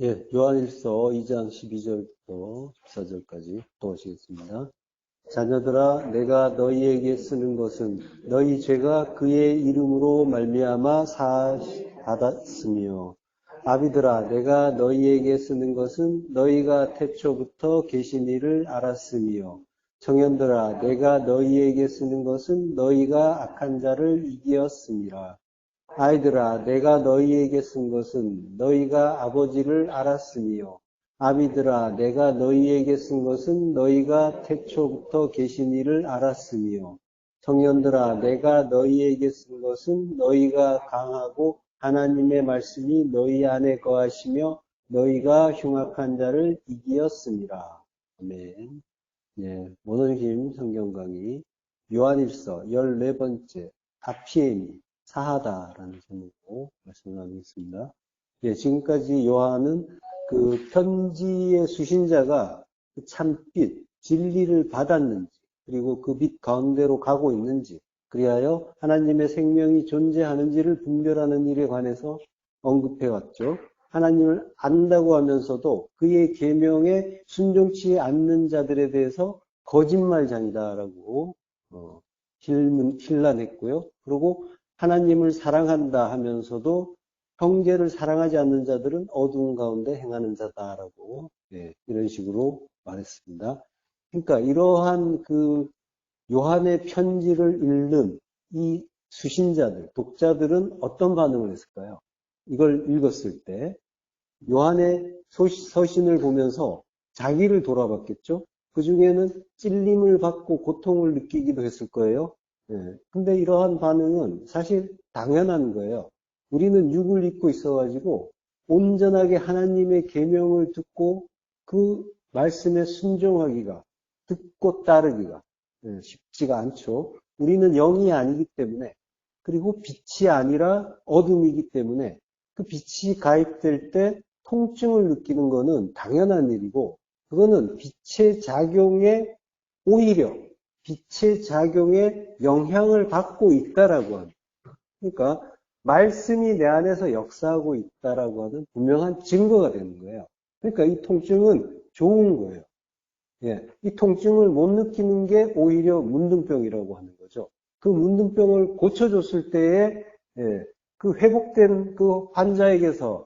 예, 요한일서 2장 12절부터 14절까지 보시겠습니다. 자녀들아, 내가 너희에게 쓰는 것은 너희 죄가 그의 이름으로 말미암아 사하받았으며, 아비들아, 내가 너희에게 쓰는 것은 너희가 태초부터 계신 이를 알았으며, 청년들아, 내가 너희에게 쓰는 것은 너희가 악한 자를 이기었음이라. 아이들아, 내가 너희에게 쓴 것은 너희가 아버지를 알았으며, 아비들아, 내가 너희에게 쓴 것은 너희가 태초부터 계신 이를 알았으며, 청년들아, 내가 너희에게 쓴 것은 너희가 강하고 하나님의 말씀이 너희 안에 거하시며 너희가 흉악한 자를 이기었음이라. 아멘. 예, 모노힘 성경 강의 요한일서 14번째 아피엠이 사하다라는 제목으로 말씀을 나누겠습니다. 예, 지금까지 요한은 그 편지의 수신자가 그 참빛, 진리를 받았는지, 그리고 그 빛 가운데로 가고 있는지, 그리하여 하나님의 생명이 존재하는지를 분별하는 일에 관해서 언급해 왔죠. 하나님을 안다고 하면서도 그의 계명에 순종치 않는 자들에 대해서 거짓말장이다라고 힐난했고요. 그리고 하나님을 사랑한다 하면서도 형제를 사랑하지 않는 자들은 어두운 가운데 행하는 자다라고 이런 식으로 말했습니다. 그러니까 이러한 그 요한의 편지를 읽는 이 수신자들, 독자들은 어떤 반응을 했을까요? 이걸 읽었을 때 요한의 서신을 보면서 자기를 돌아봤겠죠? 그 중에는 찔림을 받고 고통을 느끼기도 했을 거예요. 근데 이러한 반응은 사실 당연한 거예요. 우리는 육을 입고 있어가지고 온전하게 하나님의 계명을 듣고 그 말씀에 순종하기가, 듣고 따르기가 쉽지가 않죠. 우리는 영이 아니기 때문에, 그리고 빛이 아니라 어둠이기 때문에 그 빛이 가입될 때 통증을 느끼는 것은 당연한 일이고, 그거는 빛의 작용에 오히려 빛의 작용에 영향을 받고 있다라고 하는, 그러니까 말씀이 내 안에서 역사하고 있다라고 하는 분명한 증거가 되는 거예요. 그러니까 이 통증은 좋은 거예요. 예, 이 통증을 못 느끼는 게 오히려 문둥병이라고 하는 거죠. 그 문둥병을 고쳐줬을 때에 그 회복된 환자에게서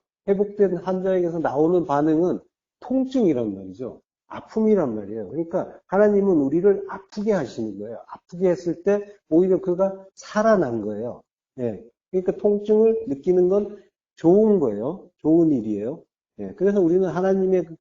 나오는 반응은 통증이란 말이죠. 아픔이란 말이에요. 그러니까 하나님은 우리를 아프게 하시는 거예요. 아프게 했을 때 오히려 그가 살아난 거예요. 예, 그러니까 통증을 느끼는 건 좋은 거예요. 좋은 일이에요. 예, 그래서 우리는 하나님의 그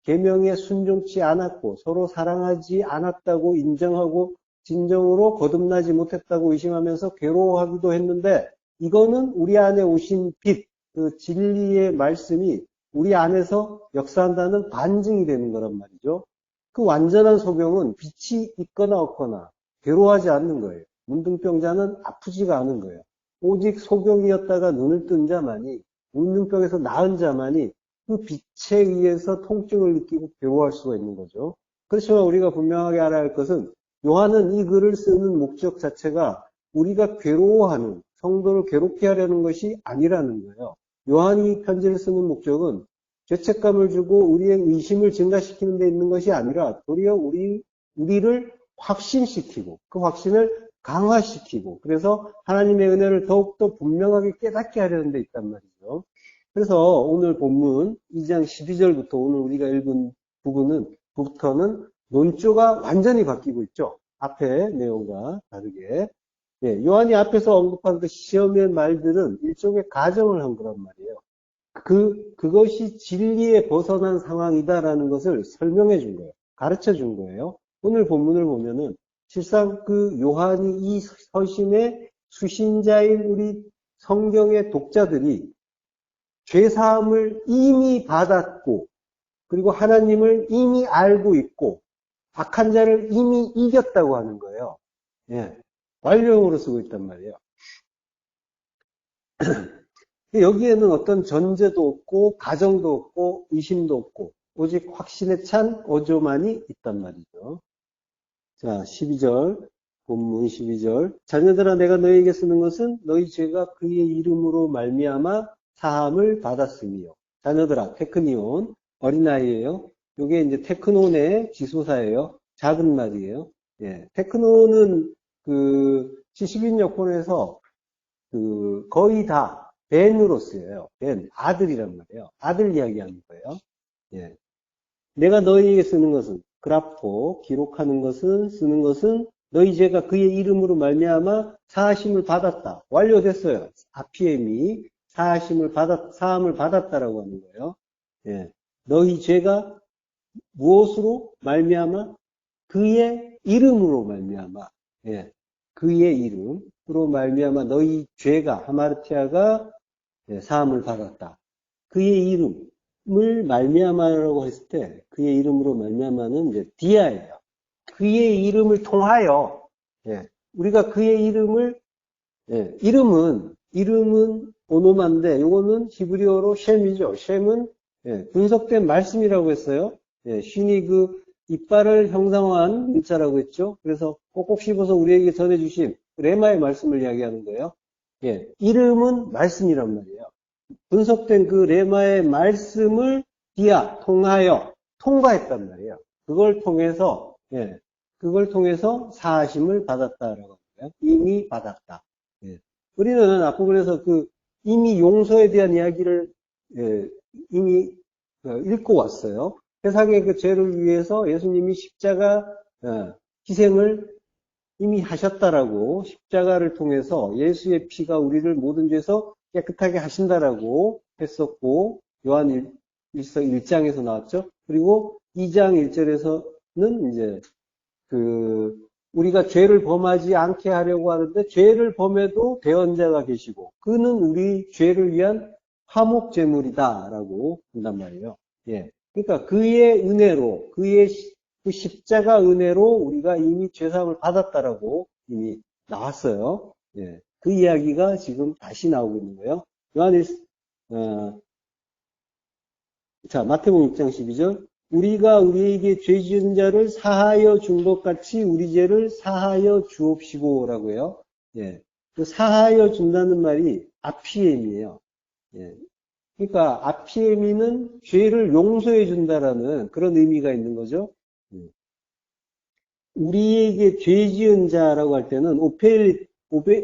계명에 순종치 않았고 서로 사랑하지 않았다고 인정하고 진정으로 거듭나지 못했다고 의심하면서 괴로워하기도 했는데, 이거는 우리 안에 오신 빛, 그 진리의 말씀이 우리 안에서 역사한다는 반증이 되는 거란 말이죠. 그 완전한 소병은 빛이 있거나 없거나 괴로워하지 않는 거예요. 문둥병자는 아프지가 않은 거예요. 오직 소경이었다가 눈을 뜬 자만이, 문둥병에서 나은 자만이 그 빛에 의해서 통증을 느끼고 괴로워할 수가 있는 거죠. 그렇지만 우리가 분명하게 알아야 할 것은, 요한은 이 글을 쓰는 목적 자체가 우리가 괴로워하는, 성도를 괴롭게 하려는 것이 아니라는 거예요. 요한이 편지를 쓰는 목적은 죄책감을 주고 우리의 의심을 증가시키는 데 있는 것이 아니라 도리어 우리를 확신시키고 그 확신을 강화시키고, 그래서 하나님의 은혜를 더욱더 분명하게 깨닫게 하려는 데 있단 말이죠. 그래서 오늘 본문 2장 12절부터 오늘 우리가 읽은 부분부터는 논조가 완전히 바뀌고 있죠. 앞에 내용과 다르게. 요한이 앞에서 언급한 그 시험의 말들은 일종의 가정을 한 거란 말이에요. 그것이 진리에 벗어난 상황이다라는 것을 설명해 준 거예요. 가르쳐 준 거예요. 오늘 본문을 보면은 실상 그 요한이 이 서신의 수신자인 우리 성경의 독자들이 죄사함을 이미 받았고, 그리고 하나님을 이미 알고 있고, 악한 자를 이미 이겼다고 하는 거예요. 완료형으로 쓰고 있단 말이에요. 여기에는 어떤 전제도 없고, 가정도 없고, 의심도 없고, 오직 확신에 찬 어조만이 있단 말이죠. 자, 12절, 본문 12절. 자녀들아, 내가 너희에게 쓰는 것은 너희 죄가 그의 이름으로 말미암아 사함을 받았으며. 자녀들아, 테크니온, 어린아이예요. 요게 이제 테크논의 지소사예요. 작은 말이에요. 예, 테크논은 그 70인여권에서 그 거의 다 벤으로 쓰여요. 벤, 아들이란 말이에요. 아들 이야기하는 거예요. 예. 내가 너희에게 쓰는 것은 그라포, 기록하는 것은 쓰는 것은 너희 죄가 그의 이름으로 말미암아 사하심을 받았다. 완료됐어요. 아피엠이 사함을 받았다라고 하는 거예요. 예. 너희 죄가 무엇으로 말미암아 그의 이름으로 말미암아 예. 그의 이름으로 말미암아 너희 죄가 하마르티아가 예, 사함을 받았다. 그의 이름을 말미암아라고 했을 때 그의 이름으로 말미암아는 이제 디아예요. 그의 이름을 통하여 예, 우리가 그의 이름을 예, 이름은 오노마인데 요거는 히브리어로 셈이죠. 셈은 예, 분석된 말씀이라고 했어요. 예, 신이 그 이빨을 형상화한 문자라고 했죠. 그래서 꼭꼭 씹어서 우리에게 전해주신 레마의 말씀을 이야기하는 거예요. 예, 이름은 말씀이란 말이에요. 분석된 그 레마의 말씀을 통하여 통과했단 말이에요. 그걸 통해서 예, 그걸 통해서 사하심을 받았다라고 하는 거예요. 이미 받았다. 예. 우리는 앞부분에서 그 이미 용서에 대한 이야기를 예, 이미 읽고 왔어요. 세상의 그 죄를 위해서 예수님이 십자가 희생을 이미 하셨다라고 십자가를 통해서 예수의 피가 우리를 모든 죄에서 깨끗하게 하신다라고 했었고 요한 1장에서 나왔죠. 그리고 2장 1절에서는 이제 우리가 죄를 범하지 않게 하려고 하는데 죄를 범해도 대언자가 계시고 그는 우리 죄를 위한 화목 제물이다라고 한단 말이에요. 예. 그러니까 그의 은혜로 그의 그 십자가 은혜로 우리가 이미 죄사함을 받았다라고 이미 나왔어요. 예. 그 이야기가 지금 다시 나오고 있는 거예요. 자, 마태복음 6장 12절. 우리가 우리에게 죄 지은 자를 사하여 준 것 같이 우리 죄를 사하여 주옵시고라고 해요. 예. 그 사하여 준다는 말이 아피엠이에요. 예. 그러니까 아피에미는 죄를 용서해 준다라는 그런 의미가 있는 거죠. 우리에게 죄 지은 자라고 할 때는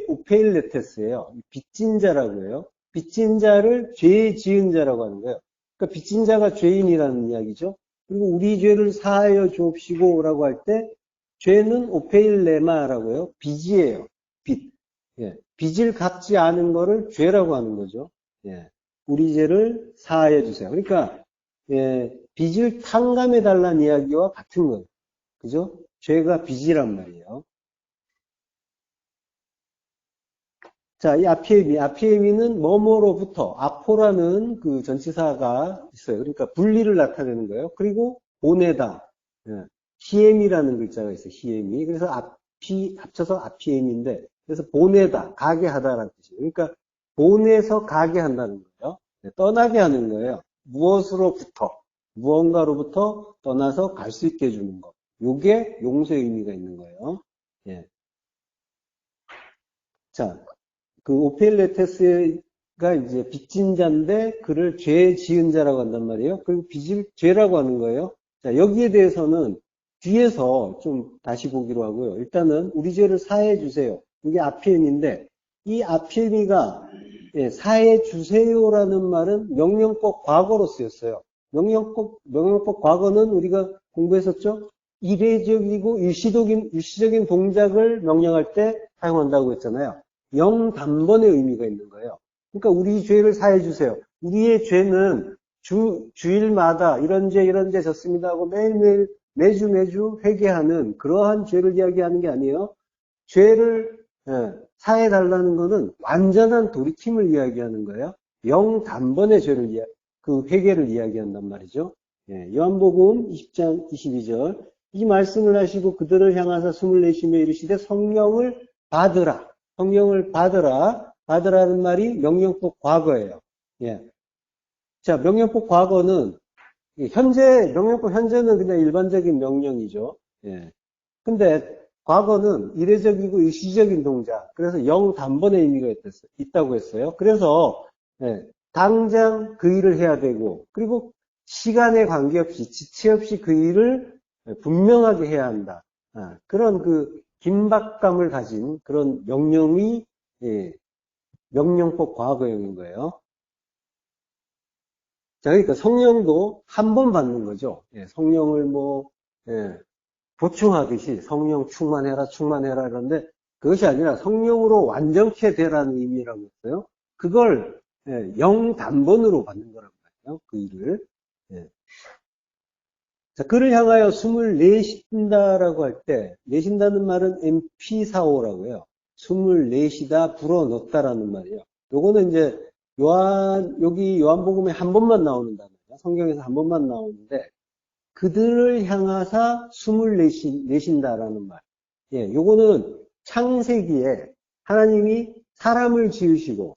오페일레테스예요. 빚진 자라고 해요. 빚진 자를 죄 지은 자라고 하는 거예요. 그러니까 빚진 자가 죄인이라는 이야기죠. 그리고 우리 죄를 사하여 주옵시고라고 할 때 죄는 오페일레마라고 해요. 빚이에요. 빚. 예. 빚을 갚지 않은 거를 죄라고 하는 거죠. 예. 우리 죄를 사하여 주세요. 그러니까 예, 빚을 탕감해 달라는 이야기와 같은 거예요. 그죠? 죄가 빚이란 말이에요. 자, 이 아피에미는 뭐뭐로부터, 아포라는 그 전치사가 있어요. 그러니까 분리를 나타내는 거예요. 그리고 보내다. 예. 히엠이라는 글자가 있어요. 히엠이. 그래서 합쳐서 아피엠인데, 그래서 보내다, 가게 하다라는 뜻이에요. 그러니까 보내서 가게 한다는 거예요. 네, 떠나게 하는 거예요. 무엇으로부터, 무언가로부터 떠나서 갈 수 있게 해주는 거. 요게 용서의 의미가 있는 거예요. 예. 자, 그 오펠레테스가 이제 빚진 자인데 그를 죄 지은 자라고 한단 말이에요. 그리고 빚을 죄라고 하는 거예요. 자, 여기에 대해서는 뒤에서 좀 다시 보기로 하고요. 일단은 우리 죄를 사해 주세요. 이게 아피엠인데 이 아피엠이가 예, 사해 주세요라는 말은 명령법 과거로 쓰였어요. 명령법 과거는 우리가 공부했었죠? 이례적이고 일시적인 동작을 명령할 때 사용한다고 했잖아요. 영단번의 의미가 있는 거예요. 그러니까 우리 죄를 사해 주세요. 우리의 죄는 주일마다 이런 죄 졌습니다 하고 매일매일 매주 회개하는 그러한 죄를 이야기하는 게 아니에요. 죄를 사해 달라는 것은 완전한 돌이킴을 이야기하는 거예요. 영단번의 죄를 그 회개를 이야기한단 말이죠. 예, 요한복음 20장 22절 이 말씀을 하시고 그들을 향하사 숨을 내쉬며 이르시되 성령을 받으라. 성령을 받으라는 말이 명령법 과거예요. 예. 자, 명령법 과거는 명령법 현재는 그냥 일반적인 명령이죠. 예. 근데 과거는 이례적이고 일시적인 동작. 그래서 영단번의 의미가 있다고 했어요. 그래서 예, 당장 그 일을 해야 되고, 그리고 시간에 관계없이, 지체 없이 그 일을 분명하게 해야 한다. 그런 그 긴박감을 가진 그런 명령이, 예, 명령법 과거형인 거예요. 자, 그러니까 성령도 한 번 받는 거죠. 예, 성령을 뭐, 예, 보충하듯이 성령 충만해라, 충만해라, 그런데 그것이 아니라 성령으로 완전케 되라는 의미라고 했어요. 그걸, 예, 0단번으로 받는 거란 말이에요. 그 일을. 예. 자, 그를 향하여 숨을 내쉰다라고 할 때, 내쉰다는 말은 MP45라고 해요. 숨을 내쉬다, 불어넣다라는 말이에요. 요거는 이제 여기 요한복음에 한 번만 나오는 단어예요. 성경에서 한 번만 나오는데, 그들을 향하사 숨을 내쉰다라는 말. 예, 요거는 창세기에 하나님이 사람을 지으시고,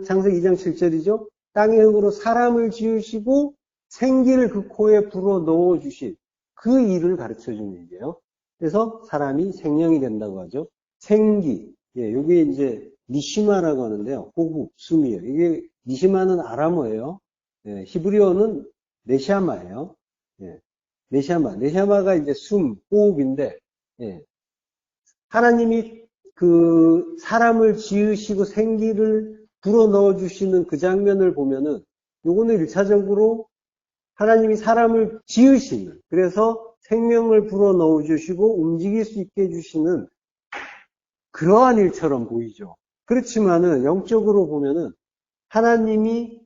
창세기 2장 7절이죠. 땅의 흙으로 사람을 지으시고, 생기를 그 코에 불어 넣어 주신 그 일을 가르쳐 주는 얘기예요. 그래서 사람이 생명이 된다고 하죠. 생기. 예, 요게 이제 니시마라고 하는데요. 호흡, 숨이에요. 이게 니시마는 아람어예요. 예, 히브리어는 네샤마예요. 예, 네샤마가 이제 숨, 호흡인데, 예, 하나님이 그 사람을 지으시고 생기를 불어 넣어 주시는 그 장면을 보면은 요거는 1차적으로 하나님이 사람을 지으시는, 그래서 생명을 불어 넣어 주시고 움직일 수 있게 해주시는 그러한 일처럼 보이죠. 그렇지만은 영적으로 보면은 하나님이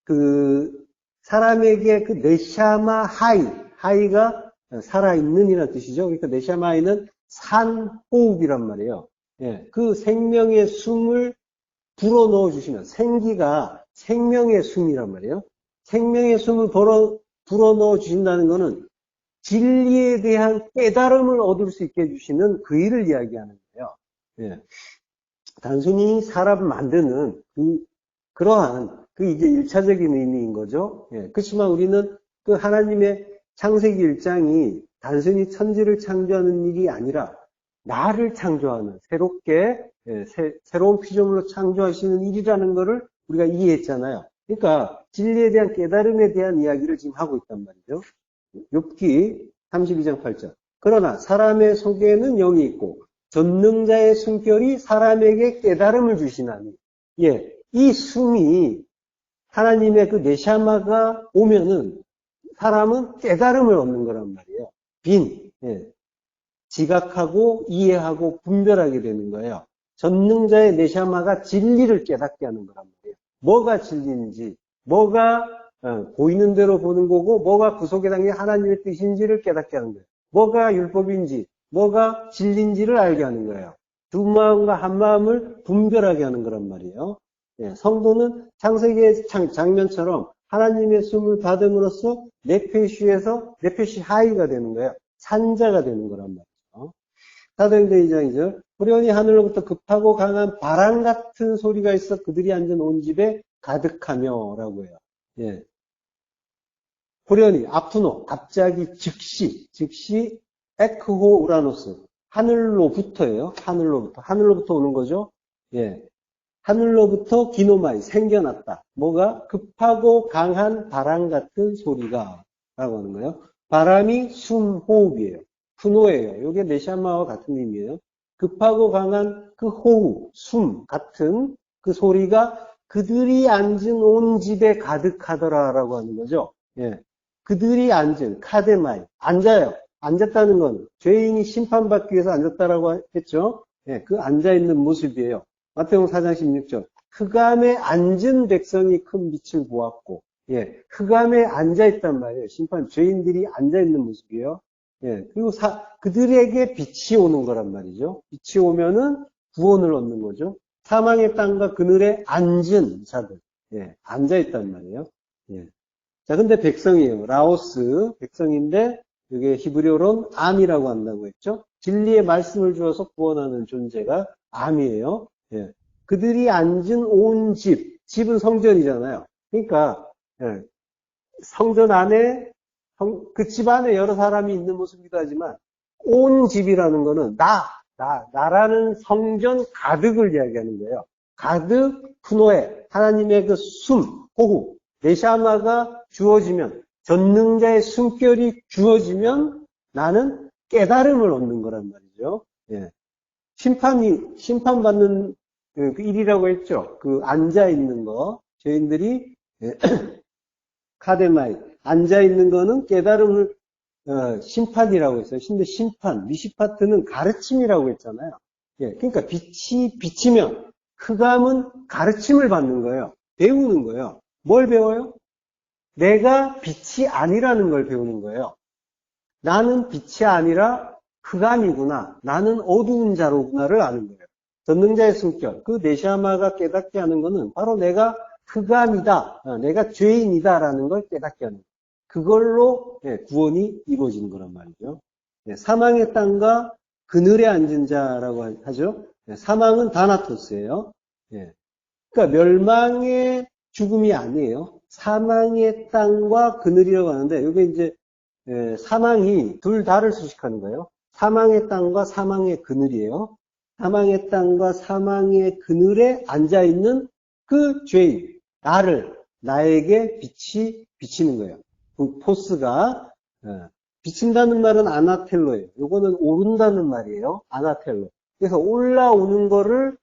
그 사람에게 그 네샤마 하이가 살아있는 이라는 뜻이죠. 그러니까 네샤마 하이는 산호흡이란 말이에요. 예, 그 생명의 숨을 불어 넣어 주시면 생기가 생명의 숨이란 말이에요. 생명의 숨을 불어 넣어 주신다는 것은 진리에 대한 깨달음을 얻을 수 있게 해주시는 그 일을 이야기하는 거예요. 예. 단순히 사람 만드는 그러한 이게 1차적인 의미인 거죠. 예. 그렇지만 우리는 그 하나님의 창세기 1장이 단순히 천지를 창조하는 일이 아니라 나를 창조하는 새롭게 새로운 피조물로 창조하시는 일이라는 것을 우리가 이해했잖아요. 그러니까 진리에 대한 깨달음에 대한 이야기를 지금 하고 있단 말이죠. 욥기 32장 8절. 그러나 사람의 속에는 영이 있고 전능자의 숨결이 사람에게 깨달음을 주시나니. 예, 이 숨이 하나님의 그 네샤마가 오면은 사람은 깨달음을 얻는 거란 말이에요. 예, 지각하고 이해하고 분별하게 되는 거예요. 전능자의 네샤마가 진리를 깨닫게 하는 거란 말이에요. 뭐가 진리인지, 뭐가 보이는 대로 보는 거고, 뭐가 그 속에 담긴 하나님의 뜻인지를 깨닫게 하는 거예요. 뭐가 율법인지, 뭐가 진리인지를 알게 하는 거예요. 두 마음과 한 마음을 분별하게 하는 거란 말이에요. 예, 성도는 창세기의 장면처럼 하나님의 숨을 받음으로써 네페시 하이가 되는 거예요. 산자가 되는 거란 말이에요. 사도행전 2장 2절. 후련히 하늘로부터 급하고 강한 바람 같은 소리가 있어 그들이 앉은 온 집에 가득하며 라고 해요. 예. 후련히, 아프노, 갑자기, 즉시, 에크호 우라노스. 하늘로부터예요. 하늘로부터 오는 거죠. 예. 하늘로부터 기노마이, 생겨났다. 뭐가? 급하고 강한 바람 같은 소리가 라고 하는 거예요. 바람이 숨, 호흡이에요. 푸노예요. 이게 네샤마와 같은 의미예요. 급하고 강한 그 호흡, 숨 같은 그 소리가 그들이 앉은 온 집에 가득하더라라고 하는 거죠. 예. 그들이 앉은 카데마이, 앉아요. 앉았다는 건 죄인이 심판받기 위해서 앉았다라고 했죠. 예, 그 앉아있는 모습이에요. 마태복음 4장 16절. 흑암에 앉은 백성이 큰 빛을 보았고, 예, 흑암에 앉아있단 말이에요. 죄인들이 앉아있는 모습이에요. 예, 그리고 그들에게 빛이 오는 거란 말이죠. 빛이 오면은 구원을 얻는 거죠. 사망의 땅과 그늘에 앉은 자들, 예, 앉아있단 말이에요. 예. 자, 근데 백성이에요. 라오스 백성인데, 이게 히브리어로는 암이라고 한다고 했죠. 진리의 말씀을 주어서 구원하는 존재가 암이에요. 예. 그들이 앉은 온 집은 성전이잖아요. 그러니까 예. 성전 안에 그 집 안에 여러 사람이 있는 모습이기도 하지만 온 집이라는 거는 나라는 성전 가득을 이야기하는 거예요. 가득 푸노에 하나님의 그 숨, 호흡, 네샤마가 주어지면 전능자의 숨결이 주어지면 나는 깨달음을 얻는 거란 말이죠. 예. 심판받는 그 일이라고 했죠. 그 앉아 있는 거. 죄인들이 예. 카데마이 앉아 있는 거는 깨달음을 심판이라고 했어요. 근데 심판, 미시파트는 가르침이라고 했잖아요. 예, 그러니까 빛이 비치면 흑암은 가르침을 받는 거예요. 배우는 거예요. 뭘 배워요? 내가 빛이 아니라는 걸 배우는 거예요. 나는 빛이 아니라 흑암이구나. 나는 어두운 자로구나를 아는 거예요. 전능자의 숨결, 그 네샤마가 깨닫게 하는 거는 바로 내가 흑암이다, 내가 죄인이다라는 걸 깨닫게 하는 거예요. 그걸로 구원이 이루어지는 거란 말이죠. 사망의 땅과 그늘에 앉은 자라고 하죠. 사망은 다나토스예요. 그러니까 멸망의 죽음이 아니에요. 사망의 땅과 그늘이라고 하는데 이게 이제 사망이 둘 다를 수식하는 거예요. 사망의 땅과 사망의 그늘이에요. 사망의 땅과 사망의 그늘에 앉아있는 그 죄인, 나에게 빛이 비치는 거예요. 그 포스가 비친다는 말은 아나텔로예요. 요거는 오른다는 말이에요. 아나텔로. 그래서 올라오는 거를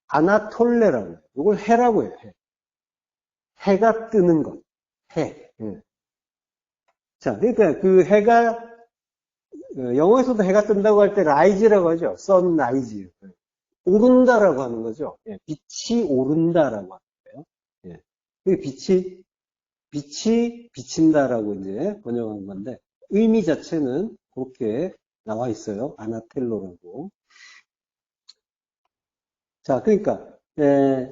아나톨레라고 해요. 이걸 해라고 해요. 해가 뜨는 것. 해. 자, 그러니까 그 해가 영어에서도 해가 뜬다고 할 때 라이즈라고 하죠. 선라이즈. 오른다라고 하는 거죠. 빛이 오른다라고 하는 거예요. 그 빛이 비친다라고 이제 번역한 건데 의미 자체는 그렇게 나와 있어요. 아나텔로라고. 자, 그러니까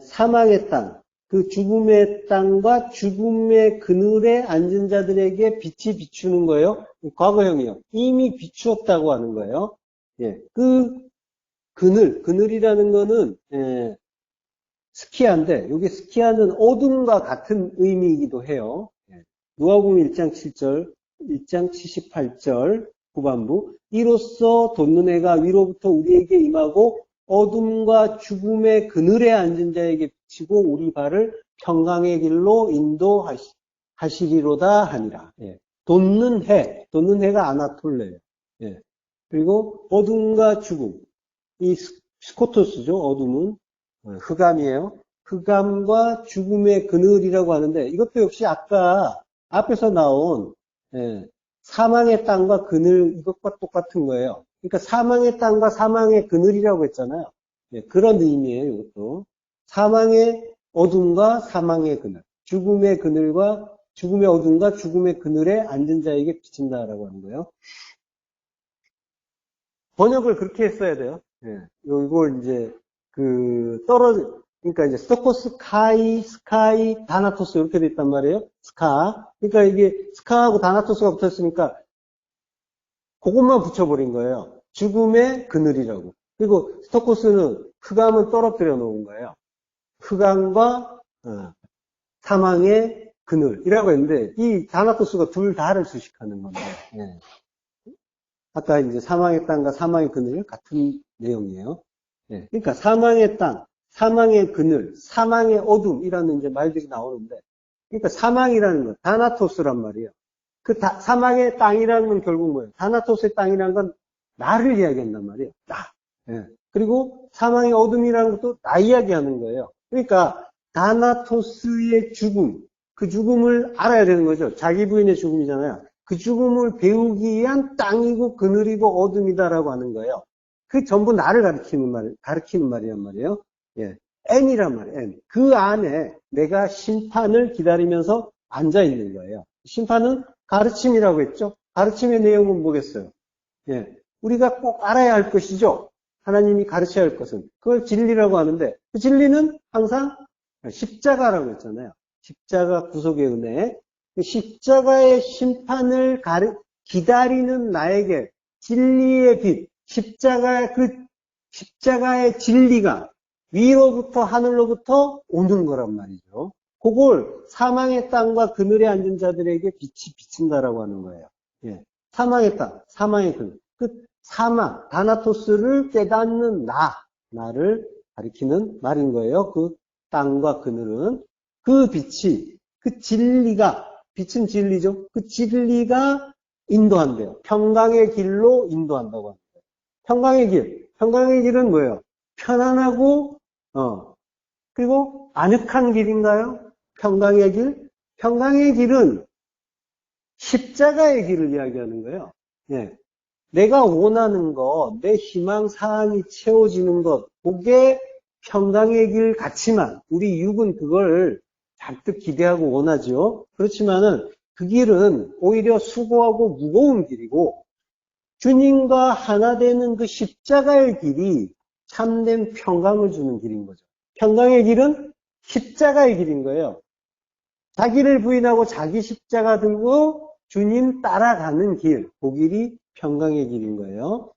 사망의 땅, 그 죽음의 땅과 죽음의 그늘에 앉은 자들에게 빛이 비추는 거예요. 과거형이요. 이미 비추었다고 하는 거예요. 그 그늘이라는 거는 스키야인데 여기 스키야는 어둠과 같은 의미이기도 해요. 누가복음 1장 7절, 1장 78절 후반부 이로써 돋는 해가 위로부터 우리에게 임하고 어둠과 죽음의 그늘에 앉은 자에게 비치고 우리 발을 평강의 길로 인도하시리로다 하니라. 돋는 해가 아나톨레예요. 그리고 어둠과 죽음, 이 스코토스죠. 어둠은 흑암이에요. 흑암과 죽음의 그늘이라고 하는데 이것도 역시 아까 앞에서 나온 사망의 땅과 그늘 이것과 똑같은 거예요. 그러니까 사망의 땅과 사망의 그늘이라고 했잖아요. 그런 의미예요. 이것도 사망의 어둠과 사망의 그늘, 죽음의 그늘과 죽음의 어둠과 죽음의 그늘에 앉은 자에게 비친다라고 하는 거예요. 번역을 그렇게 했어야 돼요. 이걸 이제 그러니까 이제 스토코스, 스카이, 다나토스 이렇게 돼 있단 말이에요. 스카. 그러니까 이게 스카하고 다나토스가 붙었으니까 그것만 붙여버린 거예요. 죽음의 그늘이라고. 그리고 스토코스는 흑암은 떨어뜨려 놓은 거예요. 흑암과 사망의 그늘이라고 했는데 이 다나토스가 둘 다를 수식하는 건데 아까 이제 사망의 땅과 사망의 그늘 같은 내용이에요. 그러니까 사망의 땅, 사망의 그늘, 사망의 어둠이라는 이제 말들이 나오는데, 그러니까 사망이라는 건 다나토스란 말이에요. 사망의 땅이라는 건 결국 뭐예요? 다나토스의 땅이라는 건 나를 이야기한단 말이에요. 나. 그리고 사망의 어둠이라는 것도 나 이야기하는 거예요. 그러니까 다나토스의 죽음, 그 죽음을 알아야 되는 거죠. 자기 부인의 죽음이잖아요. 그 죽음을 배우기 위한 땅이고 그늘이고 어둠이다라고 하는 거예요. 그 전부 나를 가리키는 말이란 말이에요. N이란 말이에요. N. 그 안에 내가 심판을 기다리면서 앉아 있는 거예요. 심판은 가르침이라고 했죠. 가르침의 내용은 뭐겠어요? 우리가 꼭 알아야 할 것이죠. 하나님이 가르쳐야 할 것은. 그걸 진리라고 하는데 그 진리는 항상 십자가라고 했잖아요. 십자가 구속의 은혜. 그 십자가의 심판을 기다리는 나에게 진리의 빛, 십자가의 진리가 위로부터 하늘로부터 오는 거란 말이죠. 그걸 사망의 땅과 그늘에 앉은 자들에게 빛이 비친다라고 하는 거예요. 사망의 땅, 사망의 그늘. 그 사망, 다나토스를 깨닫는 나를 가리키는 말인 거예요. 그 땅과 그늘은 그 빛이, 그 진리가, 빛은 진리죠. 그 진리가 인도한대요. 평강의 길로 인도한다고 합니다. 평강의 길. 평강의 길은 뭐예요? 편안하고, 그리고 아늑한 길인가요? 평강의 길? 평강의 길은 십자가의 길을 이야기하는 거예요. 예. 내가 원하는 것, 내 희망 사항이 채워지는 것, 그게 평강의 길 같지만, 우리 육은 그걸 잔뜩 기대하고 원하죠. 그렇지만은 그 길은 오히려 수고하고 무거운 길이고, 주님과 하나 되는 그 십자가의 길이 참된 평강을 주는 길인 거죠. 평강의 길은 십자가의 길인 거예요. 자기를 부인하고 자기 십자가 들고 주님 따라가는 길, 그 길이 평강의 길인 거예요.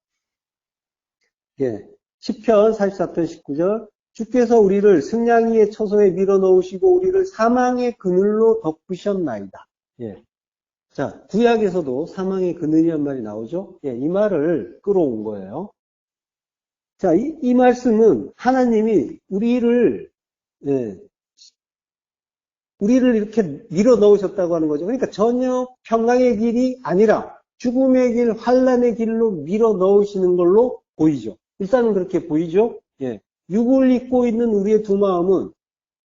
예, 시편 44편 19절 주께서 우리를 승냥이의 처소에 밀어넣으시고 우리를 사망의 그늘로 덮으셨나이다. 예. 자, 구약에서도 사망의 그늘이란 말이 나오죠. 예, 이 말을 끌어온 거예요. 자, 이 말씀은 하나님이 우리를 이렇게 밀어 넣으셨다고 하는 거죠. 그러니까 전혀 평강의 길이 아니라 죽음의 길, 환란의 길로 밀어 넣으시는 걸로 보이죠. 일단은 그렇게 보이죠. 예. 육을 입고 있는 우리의 두 마음은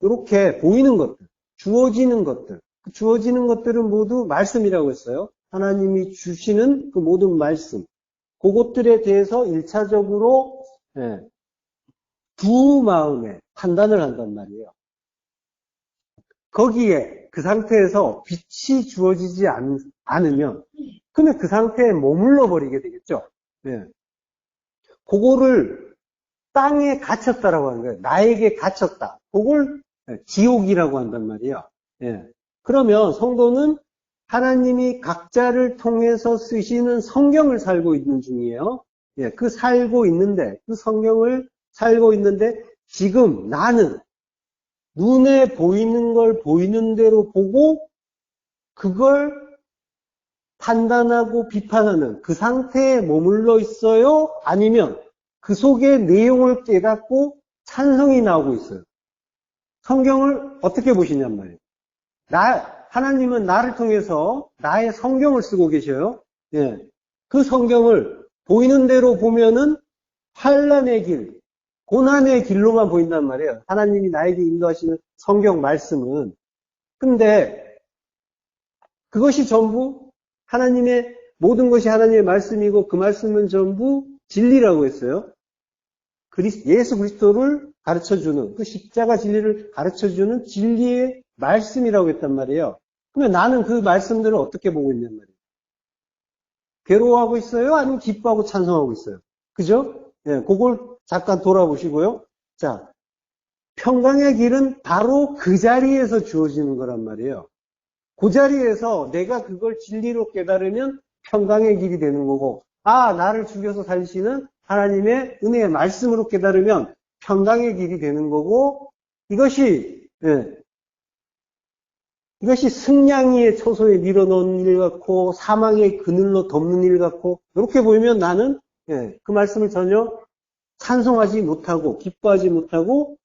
이렇게 보이는 것들, 주어지는 것들, 그 주어지는 것들은 모두 말씀이라고 했어요. 하나님이 주시는 그 모든 말씀, 그것들에 대해서 1차적으로 두 마음에 판단을 한단 말이에요. 거기에 그 상태에서 빛이 주어지지 않으면 그러면 그 상태에 머물러 버리게 되겠죠. 예. 그거를 땅에 갇혔다라고 하는 거예요. 나에게 갇혔다. 그걸 지옥이라고 한단 말이에요. 예. 그러면 성도는 하나님이 각자를 통해서 쓰시는 성경을 살고 있는 중이에요. 예. 그 성경을 살고 있는데 지금 나는 눈에 보이는 걸 보이는 대로 보고 그걸 판단하고 비판하는 그 상태에 머물러 있어요? 아니면 그 속의 내용을 깨닫고 찬성이 나오고 있어요? 성경을 어떻게 보시냔 말이에요. 하나님은 나를 통해서 나의 성경을 쓰고 계셔요. 예. 그 성경을 보이는 대로 보면은 환란의 길, 고난의 길로만 보인단 말이에요. 하나님이 나에게 인도하시는 성경 말씀은. 근데 그것이 전부 모든 것이 하나님의 말씀이고 그 말씀은 전부 진리라고 했어요. 예수 그리스도를 가르쳐주는, 그 십자가 진리를 가르쳐주는 진리의 말씀이라고 했단 말이에요. 그러면 나는 그 말씀들을 어떻게 보고 있냔 말이에요. 괴로워하고 있어요? 아니면 기뻐하고 찬송하고 있어요? 그죠? 예, 그걸 잠깐 돌아보시고요. 자, 평강의 길은 바로 그 자리에서 주어지는 거란 말이에요. 그 자리에서 내가 그걸 진리로 깨달으면 평강의 길이 되는 거고, 나를 죽여서 살리시는 하나님의 은혜의 말씀으로 깨달으면 평강의 길이 되는 거고, 이것이 승냥이의 처소에 밀어넣은 일 같고, 사망의 그늘로 덮는 일 같고, 이렇게 보이면 나는 그 말씀을 전혀 찬송하지 못하고, 기뻐하지 못하고,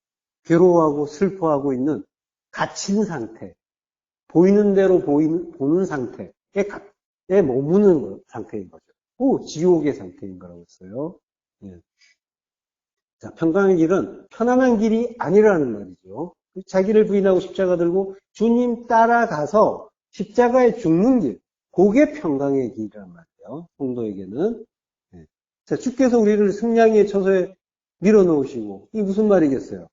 괴로워하고, 슬퍼하고 있는 갇힌 상태, 보이는 대로 보는 상태에 머무는 상태인 거죠. 지옥의 상태인 거라고 했어요. 예. 자, 평강의 길은 편안한 길이 아니라는 말이죠. 자기를 부인하고 십자가 들고 주님 따라가서 십자가에 죽는 길, 그게 평강의 길이란 말이에요. 성도에게는. 예. 자, 주께서 우리를 승냥이의 처소에 밀어넣으시고, 이게 무슨 말이겠어요?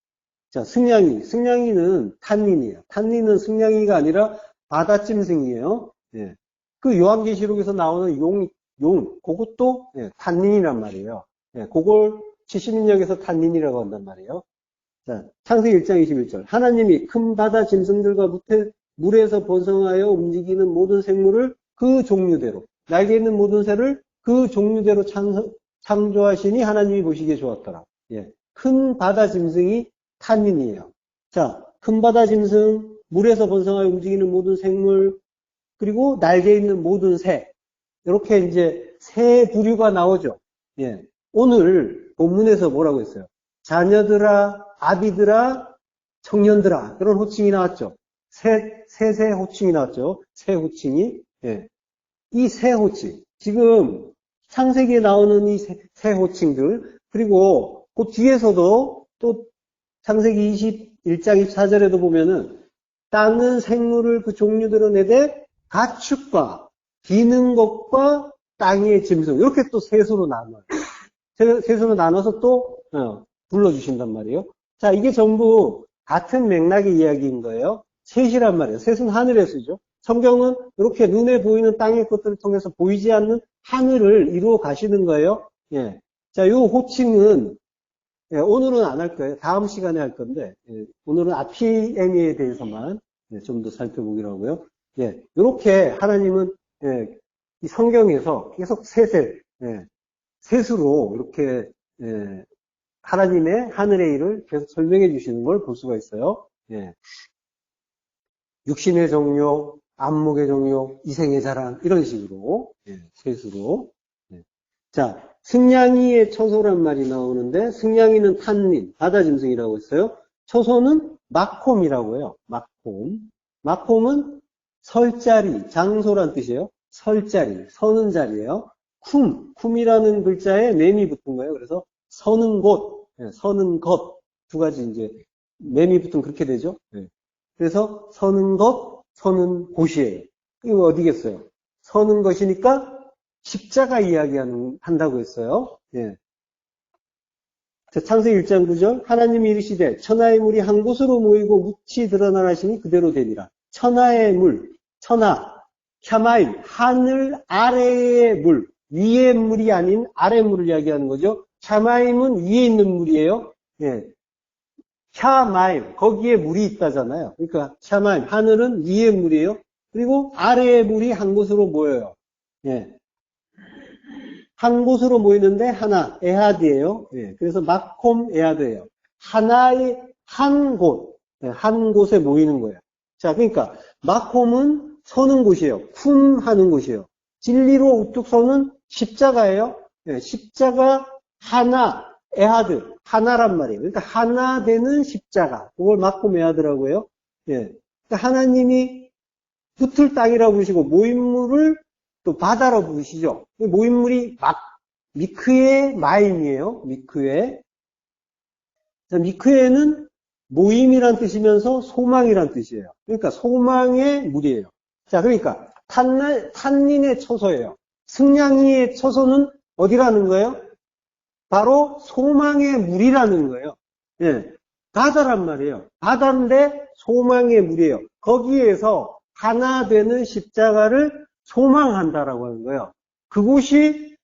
자, 승냥이는 탄닌이에요. 탄닌은 승냥이가 아니라 바다짐승이에요. 예. 그 요한계시록에서 나오는 그것도 탄닌이란 말이에요. 예, 그걸 70인역에서 탄닌이라고 한단 말이에요. 자, 창세기 1장 21절. 하나님이 큰 바다 짐승들과 물에서 번성하여 움직이는 모든 생물을 그 종류대로, 날개 있는 모든 새를 그 종류대로 창조하시니 하나님이 보시기에 좋았더라. 예, 큰 바다 짐승이 탄닌이에요. 자, 큰 바다 짐승, 물에서 번성하여 움직이는 모든 생물, 그리고 날개 있는 모든 새. 이렇게 이제 새 부류가 나오죠. 예. 오늘 본문에서 뭐라고 했어요? 자녀들아, 아비들아, 청년들아. 그런 호칭이 나왔죠. 세 호칭이 나왔죠. 세 호칭이. 예. 이 세 호칭. 지금 창세기에 나오는 이 세 호칭들. 그리고 그 뒤에서도 또 창세기 21장 24절에도 보면은 땅은 생물을 그 종류대로 내되 가축과 기는 것과 땅의 짐승. 이렇게 또 셋으로 나눠요. 셋으로 나눠서 또 불러주신단 말이에요. 자, 이게 전부 같은 맥락의 이야기인 거예요. 셋이란 말이에요. 셋은 하늘에 쓰죠. 성경은 이렇게 눈에 보이는 땅의 것들을 통해서 보이지 않는 하늘을 이루어 가시는 거예요. 예. 자, 요 호칭은 오늘은 안 할 거예요. 다음 시간에 할 건데 오늘은 아피에미에 대해서만 좀 더 살펴보기로 하고요. 예, 이렇게 하나님은 이 성경에서 계속 셋으로 이렇게 하나님의 하늘의 일을 계속 설명해 주시는 걸 볼 수가 있어요. 예. 육신의 종료, 안목의 종료, 이생의 자랑 이런 식으로 셋으로. 자, 승냥이의 처소란 말이 나오는데 승냥이는 탄닌, 바다 짐승이라고 했어요. 처소는 마콤이라고 해요. 마콤은 설자리, 장소란 뜻이에요. 설자리, 서는 자리예요. 쿰이라는 글자에 맴이 붙은 거예요. 그래서 서는 곳, 서는 것 두 가지 이제 맴이 붙으면 그렇게 되죠. 그래서 서는 것, 서는 곳이에요. 이거 어디겠어요? 서는 것이니까 십자가 한다고 했어요. 예. 창세기 1장 9절 하나님이 이르시되 천하의 물이 한 곳으로 모이고 묻히 드러나나 하시니 그대로 되니라. 천하의 물, 샤마임, 하늘 아래의 물, 위의 물이 아닌 아래 물을 이야기하는 거죠. 샤마임은 위에 있는 물이에요. 예. 샤마임, 거기에 물이 있다잖아요. 그러니까 샤마임, 하늘은 위의 물이에요. 그리고 아래의 물이 한 곳으로 모여요. 예. 한 곳으로 모이는데 하나, 에하드예요. 예, 그래서 마콤 에하드예요. 하나의 한 곳에 모이는 거예요. 자, 그러니까 마콤은 서는 곳이에요. 쿰 하는 곳이에요. 진리로 우뚝 서는 십자가예요. 예, 십자가 하나, 에하드, 하나란 말이에요. 그러니까 하나 되는 십자가. 그걸 마콤 에하드라고 해요. 예, 그러니까 하나님이 붙을 땅이라고 부르시고 모임물을 또 바다로 부르시죠. 모임물이 미크의 마임이에요. 미크에는 모임이란 뜻이면서 소망이란 뜻이에요. 그러니까 소망의 물이에요. 자, 그러니까 탄닌의 처소예요. 승냥이의 처소는 어디라는 거예요? 바로 소망의 물이라는 거예요. 예, 바다란 말이에요. 바다인데 소망의 물이에요. 거기에서 하나 되는 십자가를 소망한다라고 하는 거예요. 그곳이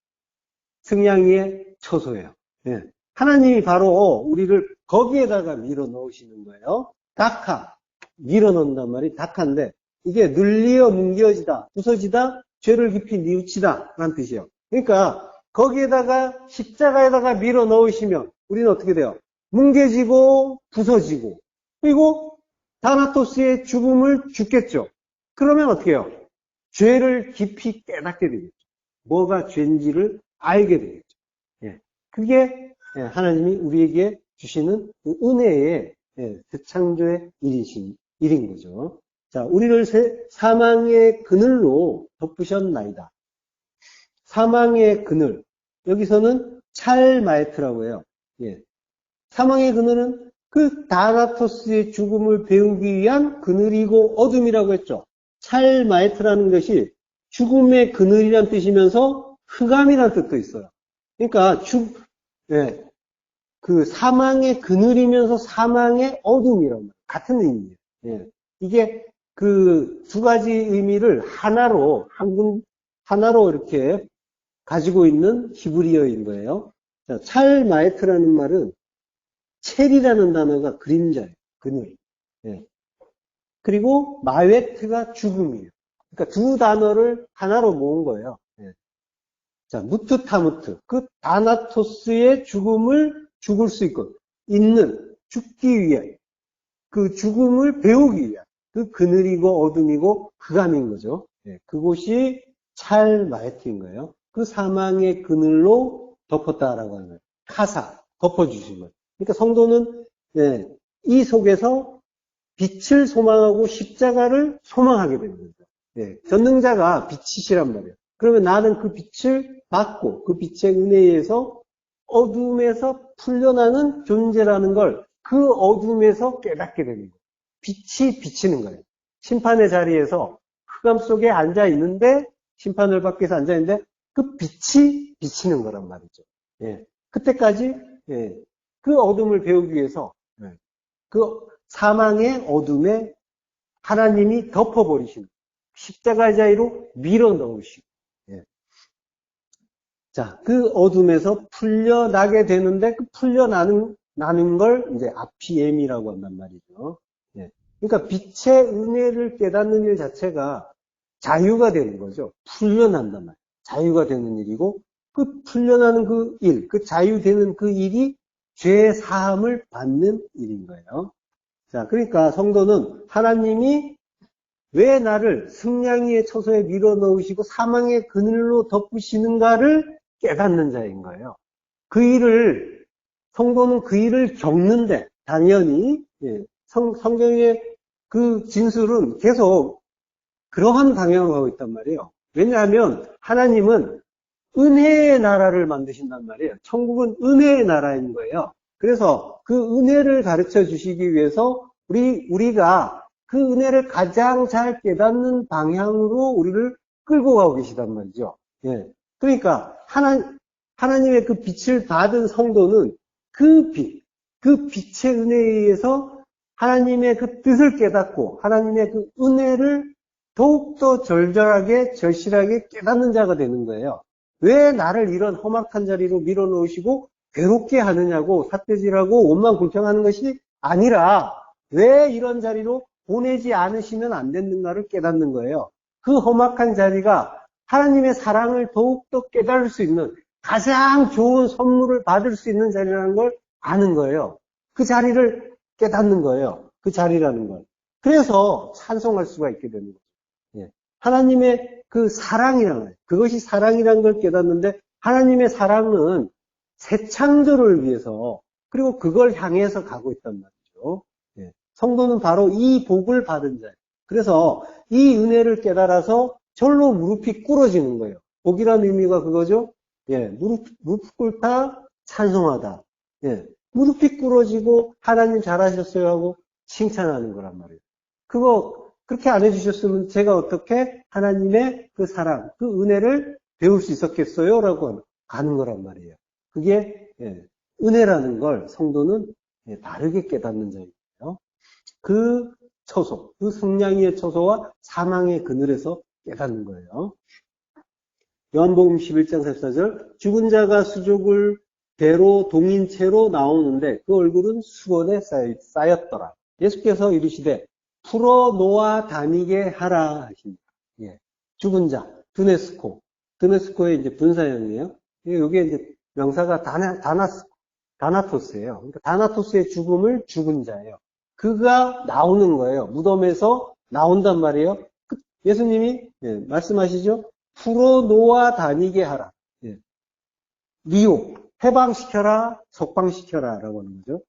승냥이의 처소예요. 예. 하나님이 바로 우리를 거기에다가 밀어 넣으시는 거예요. 다카, 밀어 넣는단 말이 다카인데 이게 늘리어 뭉겨지다, 부서지다, 죄를 깊이 뉘우치다 라는 뜻이에요. 그러니까 거기에다가 십자가에다가 밀어 넣으시면 우리는 어떻게 돼요? 뭉개지고 부서지고 그리고 다나토스의 죽음을 죽겠죠. 그러면 어떻게 해요? 죄를 깊이 깨닫게 되겠죠. 뭐가 죄인지를 알게 되겠죠. 예. 그게 하나님이 우리에게 주시는 그 은혜의 대창조의 일인 거죠. 자, 우리를 사망의 그늘로 덮으셨나이다. 사망의 그늘. 여기서는 찰마에트라고 해요. 예. 사망의 그늘은 그 다나토스의 죽음을 배우기 위한 그늘이고 어둠이라고 했죠. 찰마에트라는 것이 죽음의 그늘이란 뜻이면서 흑암이라는 뜻도 있어요. 그러니까 그 사망의 그늘이면서 사망의 어둠이란 말이에요. 같은 의미예요. 예. 이게 그 두 가지 의미를 하나로 이렇게 가지고 있는 히브리어인 거예요. 자, 찰마에트라는 말은 첼이라는 단어가 그림자예요. 그늘. 예. 그리고 마웨트가 죽음이에요. 그러니까 두 단어를 하나로 모은 거예요. 예. 자, 무트타무트. 그 다나토스의 죽음을 죽을 수 죽기 위해, 그 죽음을 배우기 위한, 그 그늘이고 어둠이고 흑암인 거죠. 예. 그곳이 찰마에트인 거예요. 그 사망의 그늘로 덮었다라고 하는 거예요. 카사, 덮어주신 거예요. 그러니까 성도는 예, 이 속에서 빛을 소망하고 십자가를 소망하게 되는 거죠. 예, 전능자가 빛이시란 말이에요. 그러면 나는 그 빛을 받고 그 빛의 은혜에 의해서 어둠에서 풀려나는 존재라는 걸 그 어둠에서 깨닫게 되는 거예요. 빛이 비치는 거예요. 심판의 자리에서 흑암 속에 앉아 있는데, 심판을 받기 위해서 앉아 있는데 그 빛이 비치는 거란 말이죠. 예, 그때까지 예, 그 어둠을 배우기 위해서 예, 그 사망의 어둠에 하나님이 덮어버리시는 십자가의 자리로 밀어 넣으시고 예. 자, 그 어둠에서 풀려나게 되는데 그 풀려나는 걸 이제 아피엠이라고 한단 말이죠. 예. 그러니까 빛의 은혜를 깨닫는 일 자체가 자유가 되는 거죠. 풀려난단 말이에요. 자유가 되는 일이고 그 풀려나는 그 일, 그 자유되는 그 일이 죄 사함을 받는 일인 거예요. 자, 그러니까 성도는 하나님이 왜 나를 승냥이의 처소에 밀어넣으시고 사망의 그늘로 덮으시는가를 깨닫는 자인 거예요. 그 일을, 성도는 그 일을 겪는데, 당연히, 예, 성경의 그 진술은 계속 그러한 방향으로 가고 있단 말이에요. 왜냐하면 하나님은 은혜의 나라를 만드신단 말이에요. 천국은 은혜의 나라인 거예요. 그래서 그 은혜를 가르쳐 주시기 위해서 우리가 그 은혜를 가장 잘 깨닫는 방향으로 우리를 끌고 가고 계시단 말이죠. 예. 그러니까 하나님의 그 빛을 받은 성도는 그 빛의 은혜에 의해서 하나님의 그 뜻을 깨닫고 하나님의 그 은혜를 더욱더 절절하게 절실하게 깨닫는 자가 되는 거예요. 왜 나를 이런 험악한 자리로 밀어넣으시고 괴롭게 하느냐고 삿대질하고 원망 불평하는 것이 아니라 왜 이런 자리로 보내지 않으시면 안 됐는가를 깨닫는 거예요. 그 험악한 자리가 하나님의 사랑을 더욱더 깨달을 수 있는 가장 좋은 선물을 받을 수 있는 자리라는 걸 아는 거예요. 그 자리를 깨닫는 거예요. 그 자리라는 걸. 그래서 찬송할 수가 있게 되는 거예요. 예. 하나님의 그 사랑이라는 거예요. 그것이 사랑이라는 걸 깨닫는데 하나님의 사랑은 새 창조를 위해서 그리고 그걸 향해서 가고 있단 말이죠. 예. 성도는 바로 이 복을 받은 자예요. 그래서 이 은혜를 깨달아서 절로 무릎이 꿇어지는 거예요. 복이라는 의미가 그거죠. 예. 무릎 꿇다 찬송하다. 예. 무릎이 꿇어지고 하나님 잘하셨어요 하고 칭찬하는 거란 말이에요. 그렇게 안 해주셨으면 제가 어떻게 하나님의 그 사랑, 그 은혜를 배울 수 있었겠어요? 라고 가는 거란 말이에요. 그게 은혜라는 걸 성도는 바르게 깨닫는 자이에요. 그 처소, 그 승냥이의 처소와 사망의 그늘에서 깨닫는 거예요. 요한복음 11장 14절 죽은 자가 수족을 배로 동인 채로 나오는데 그 얼굴은 수건에 쌓였더라. 예수께서 이르시되 풀어놓아 다니게 하라 하십니다. 예. 죽은 자, 드네스코의 이제 분사형이에요. 여기에 이제 명사가 다나토스예요. 그러니까 다나토스의 죽음을 죽은 자예요. 그가 나오는 거예요. 무덤에서 나온단 말이에요. 예수님이 말씀하시죠. 풀어놓아 다니게 하라. 예. 리오, 해방시켜라, 석방시켜라 라고 하는 거죠.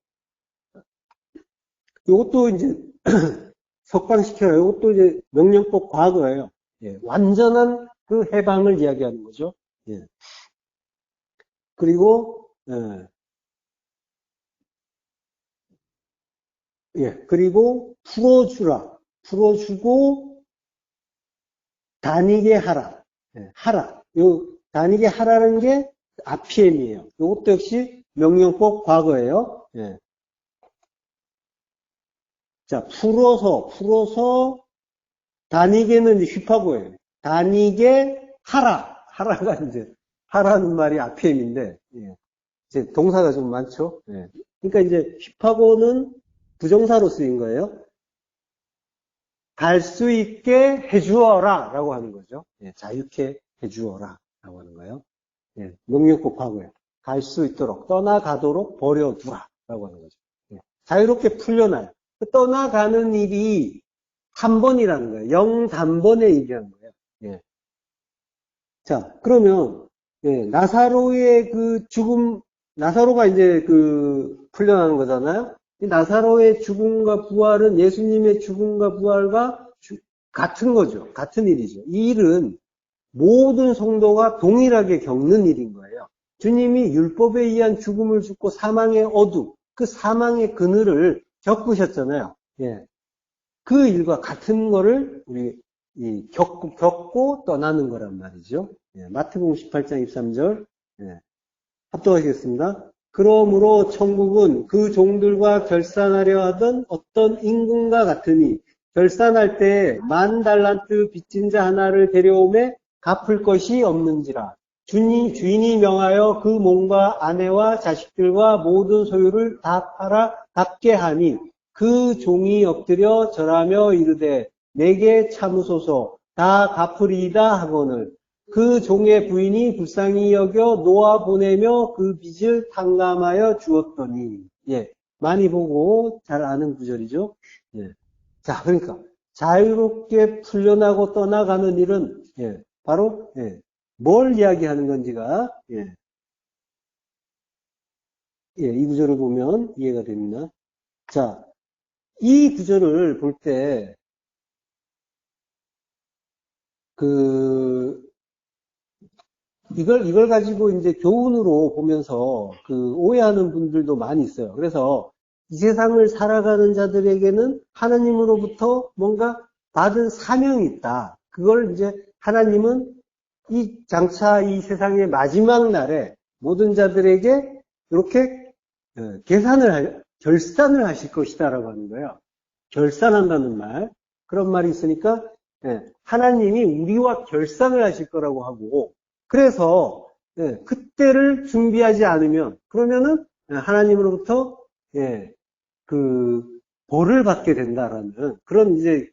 이것도 이제 석방시켜라. 이것도 이제 명령법 과거예요. 예, 완전한 그 해방을 이야기하는 거죠. 예. 그리고 그리고 풀어주고 다니게 하라. 예, 하라. 요 다니게 하라는 게 아피엠이에요. 이것도 역시 명령법 과거예요. 예. 자, 풀어서 다니게는 이제 휘파고예요. 다니게 하라가 이제 하라는 말이 아피엠인데 예. 이제 동사가 좀 많죠. 예. 그러니까 이제 휘파고는 부정사로 쓰인 거예요. 갈 수 있게 해주어라 라고 하는 거죠. 예. 자유케 해주어라 라고 하는 거예요. 예. 명령법 과거예요. 갈 수 있도록 떠나가도록 버려두라 라고 하는 거죠. 예. 자유롭게 풀려나요. 떠나가는 일이 한 번이라는 거예요. 0단번의 일이라는 거예요. 예. 자, 그러면 나사로의 그 죽음 나사로가 이제 풀려나는 거잖아요. 이 나사로의 죽음과 부활은 예수님의 죽음과 부활과 같은 거죠. 같은 일이죠. 이 일은 모든 성도가 동일하게 겪는 일인 거예요. 주님이 율법에 의한 죽음을 죽고 사망의 어둠, 그 사망의 그늘을 겪으셨잖아요. 예. 그 일과 같은 거를 우리 겪고 떠나는 거란 말이죠. 예. 마태복음 18장 23절. 예. 합독하시겠습니다. 그러므로 천국은 그 종들과 결산하려 하던 어떤 임금과 같으니 결산할 때 10,000달란트 빚진 자 하나를 데려오매 갚을 것이 없는지라. 주인이 명하여 그 몸과 아내와 자식들과 모든 소유를 다 팔아 갚게 하니 그 종이 엎드려 절하며 이르되 내게 참으소서 다 갚으리이다 하거늘 그 종의 부인이 불쌍히 여겨 놓아 보내며 그 빚을 탕감하여 주었더니, 예, 많이 보고 잘 아는 구절이죠. 예. 자, 그러니까 자유롭게 풀려나고 떠나가는 일은 예, 바로 예, 뭘 이야기하는 건지가 예, 예, 이 구절을 보면 이해가 됩니다. 자, 이 구절을 볼 때 이걸 가지고 이제 교훈으로 보면서 오해하는 분들도 많이 있어요. 그래서 이 세상을 살아가는 자들에게는 하나님으로부터 뭔가 받은 사명이 있다. 그걸 이제 하나님은 장차 이 세상의 마지막 날에 모든 자들에게 이렇게 결산을 하실 것이다라고 하는 거예요. 결산한다는 말. 그런 말이 있으니까 하나님이 우리와 결산을 하실 거라고 하고 그래서 그때를 준비하지 않으면 그러면은 하나님으로부터 벌을 받게 된다라는 그런 이제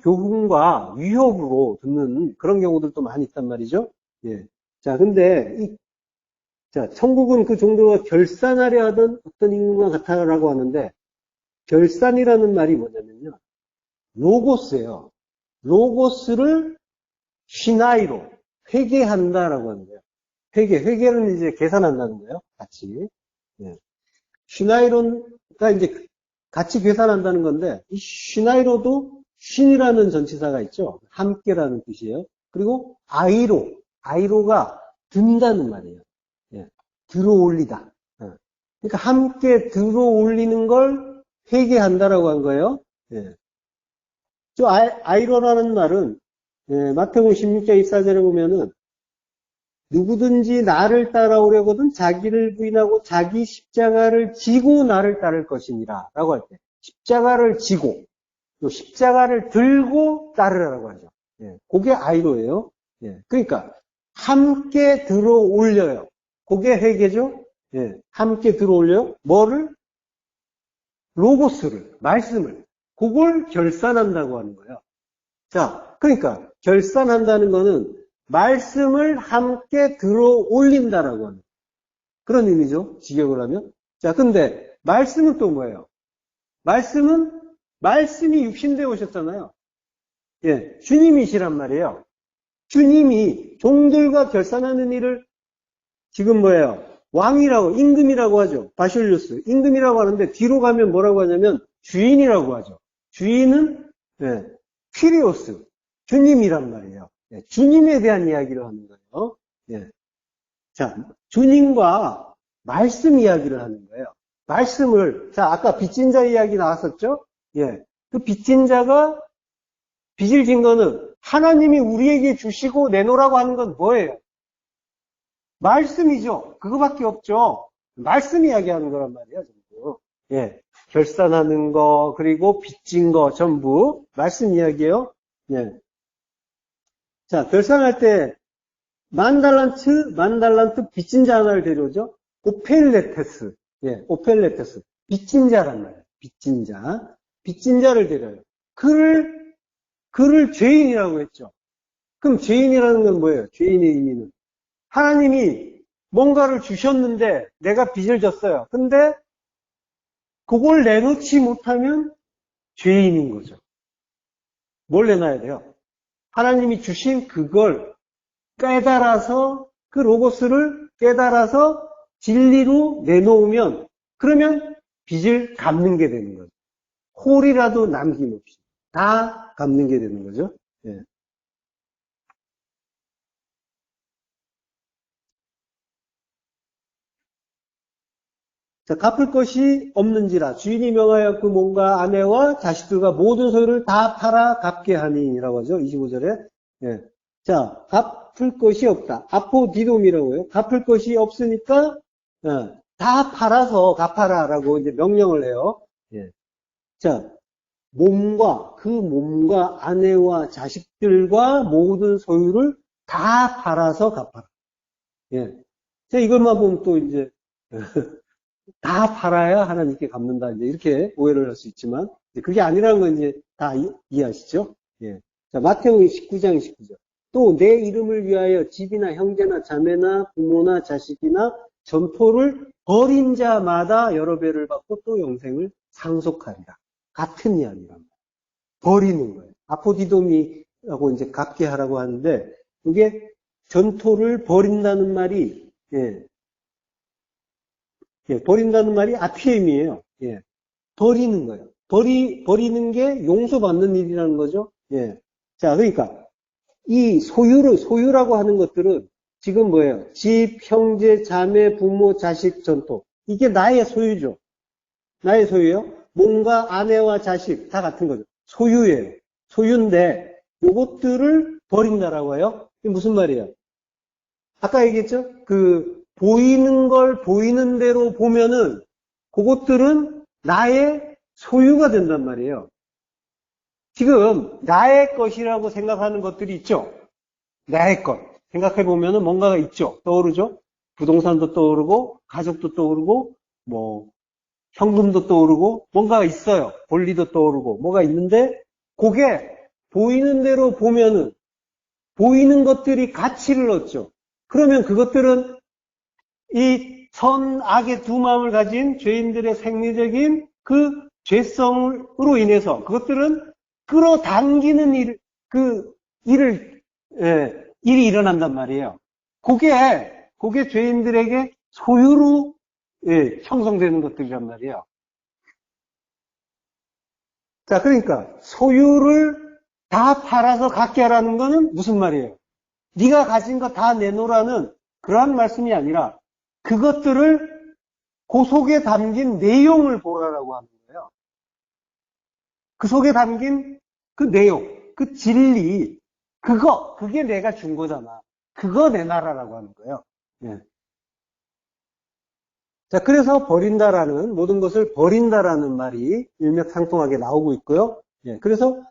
교훈과 위협으로 듣는 그런 경우들도 많이 있단 말이죠. 예. 자, 근데 자, 천국은 그 종들과 결산하려 하던 어떤 임금과 같아라고 하는데 결산이라는 말이 뭐냐면요. 로고스예요. 로고스를 시나이로 회계한다라고 하는 거예요. 회계는 이제 계산한다는 거예요. 같이. 예. 시나이로가 이제 같이 계산한다는 건데, 이 시나이로도 신이라는 전치사가 있죠. 함께라는 뜻이에요. 그리고 아이로가 든다는 말이에요. 예. 들어올리다. 예. 그러니까 함께 들어올리는 걸 회계한다라고 한 거예요. 예. 아이로라는 말은 예, 마태복음 16장 24절에 보면은 누구든지 나를 따라오려거든 자기를 부인하고 자기 십자가를 지고 나를 따를 것이니라 라고 할 때 십자가를 지고 또 십자가를 들고 따르라고 하죠. 예, 그게 아이로예요. 예, 그러니까 함께 들어올려요. 그게 회개죠. 예, 함께 들어올려요. 뭐를? 로고스를, 말씀을. 그걸 결산한다고 하는 거예요. 자, 그러니까 결산한다는 거는 말씀을 함께 들어 올린다라고 하는 그런 의미죠. 직역을 하면. 자, 근데 말씀은 또 뭐예요? 말씀이 육신되어 오셨잖아요. 예, 주님이시란 말이에요. 주님이 종들과 결산하는 일을 지금 뭐예요? 왕이라고, 임금이라고 하죠. 바실루스. 임금이라고 하는데 뒤로 가면 뭐라고 하냐면 주인이라고 하죠. 주인은 예, 퀴리오스. 주님이란 말이에요. 예, 주님에 대한 이야기를 하는 거예요. 예. 자, 주님과 말씀 이야기를 하는 거예요. 자, 아까 빚진 자 이야기 나왔었죠? 예. 그 빚진 자가 빚을 진 거는 하나님이 우리에게 주시고 내놓으라고 하는 건 뭐예요? 말씀이죠. 그거밖에 없죠. 말씀 이야기하는 거란 말이에요, 전부. 예. 결산하는 거, 그리고 빚진 거, 전부. 말씀 이야기예요. 예. 자, 결산할 때, 10,000달란트 빚진 자 하나를 데려오죠? 오펠레테스. 예, 오펠레테스. 빚진 자란 말이에요. 빚진 자. 빚진 자를 데려요. 그를 죄인이라고 했죠. 그럼 죄인이라는 건 뭐예요? 죄인의 의미는. 하나님이 뭔가를 주셨는데 내가 빚을 졌어요. 근데 그걸 내놓지 못하면 죄인인 거죠. 뭘 내놔야 돼요? 하나님이 주신 그걸 깨달아서 그 로고스를 깨달아서 진리로 내놓으면 그러면 빚을 갚는 게 되는 거죠. 홀이라도 남김없이 다 갚는 게 되는 거죠. 예. 자, 갚을 것이 없는지라 주인이 명하여 그 몸과 아내와 자식들과 모든 소유를 다 팔아 갚게 하니라고 하죠. 25절에. 예. 자, 갚을 것이 없다. 아포디돔이라고요. 갚을 것이 없으니까 다 팔아서 갚아라라고 이제 명령을 해요. 예. 자, 그 몸과 아내와 자식들과 모든 소유를 다 팔아서 갚아라. 예. 자, 이것만 보면 또 이제 다 팔아야 하나님께 갚는다. 이제 이렇게 오해를 할 수 있지만, 그게 아니라는 건 이제 다 이해하시죠? 예. 자, 마태복음 19장 19절. 또 내 이름을 위하여 집이나 형제나 자매나 부모나 자식이나 전토를 벌인 자마다 여러 배를 받고 또 영생을 상속하리라. 같은 이야기랍니다. 버리는 거예요. 아포디도미라고 이제 갚게 하라고 하는데, 이게 전토를 버린다는 말이, 버린다는 말이 아피엠이에요. 예. 버리는 거예요. 버리는 게 용서받는 일이라는 거죠. 예. 자, 그러니까, 소유라고 하는 것들은 지금 뭐예요? 집, 형제, 자매, 부모, 자식, 전토. 이게 나의 소유죠. 나의 소유요. 몸과 아내와 자식, 다 같은 거죠. 소유예요. 소유인데, 요것들을 버린다라고 해요. 이게 무슨 말이에요? 아까 얘기했죠? 보이는 걸 보이는 대로 보면은, 그것들은 나의 소유가 된단 말이에요. 지금, 나의 것이라고 생각하는 것들이 있죠? 나의 것. 생각해보면은 뭔가가 있죠? 떠오르죠? 부동산도 떠오르고, 가족도 떠오르고, 현금도 떠오르고, 뭔가가 있어요. 권리도 떠오르고, 뭐가 있는데, 그게 보이는 대로 보면은, 보이는 것들이 가치를 얻죠. 그러면 그것들은 이 선악의 두 마음을 가진 죄인들의 생리적인 그 죄성으로 인해서 그것들은 끌어당기는 일이 일어난단 말이에요. 그게 죄인들에게 소유로 형성되는 것들이란 말이에요. 자, 그러니까 소유를 다 팔아서 갖게 하라는 거는 무슨 말이에요? 네가 가진 거 다 내놓으라는 그러한 말씀이 아니라 그것들을 그 속에 담긴 내용을 보라라고 하는 거예요. 그 속에 담긴 그 내용, 그 진리, 그게 내가 준 거잖아. 그거 내놔라라고 하는 거예요. 예. 자, 그래서 모든 것을 버린다라는 말이 일맥상통하게 나오고 있고요. 예, 그래서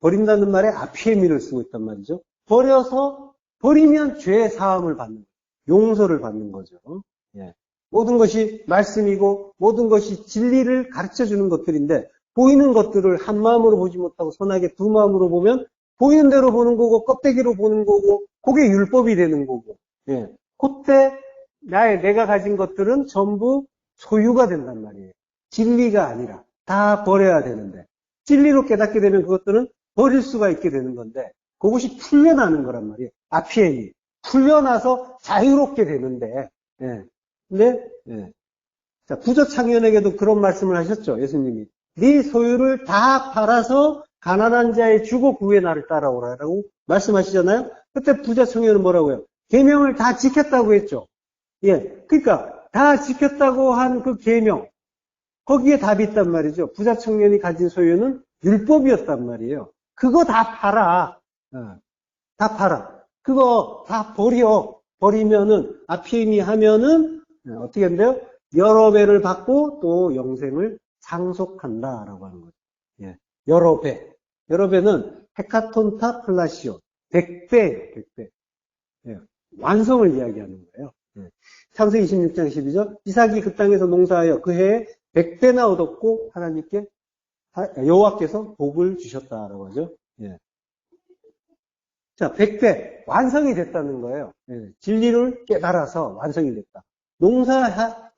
버린다는 말에 아피에미를 쓰고 있단 말이죠. 버리면 죄 사함을 받는 거예요. 용서를 받는 거죠. 예. 모든 것이 말씀이고, 모든 것이 진리를 가르쳐 주는 것들인데, 보이는 것들을 한 마음으로 보지 못하고 선하게 두 마음으로 보면, 보이는 대로 보는 거고, 껍데기로 보는 거고, 그게 율법이 되는 거고, 예. 그때, 내가 가진 것들은 전부 소유가 된단 말이에요. 진리가 아니라 다 버려야 되는데 진리로 깨닫게 되면 그것들은 버릴 수가 있게 되는 건데 그것이 풀려나는 거란 말이에요. 아피엔이 풀려나서 자유롭게 되는데 근데 자, 부처청년에게도 그런 말씀을 하셨죠. 예수님이 네 소유를 다 팔아서 가난한 자에 주고 그 후에 나를 따라오라라고 말씀하시잖아요. 그때 부처청년은 뭐라고요? 계명을 다 지켰다고 했죠. 예, 그러니까 다 지켰다고 한 그 계명 거기에 답이 있단 말이죠. 부자 청년이 가진 소유는 율법이었단 말이에요. 그거 다 팔아. 다 팔아. 그거 다 버리면은 아피미 하면은 어떻게 한대요? 여러 배를 받고 또 영생을 상속한다라고 하는 거죠. 예, 여러 배는 헤카톤타 플라시오 100배, 100배. 예, 완성을 이야기하는 거예요. 창세기 26장 12절 이삭이 그 땅에서 농사하여 그 해에 100배나 얻었고 하나님께 여호와께서 복을 주셨다라고 하죠. 예. 자, 100배 완성이 됐다는 거예요. 예. 진리를 깨달아서 완성이 됐다.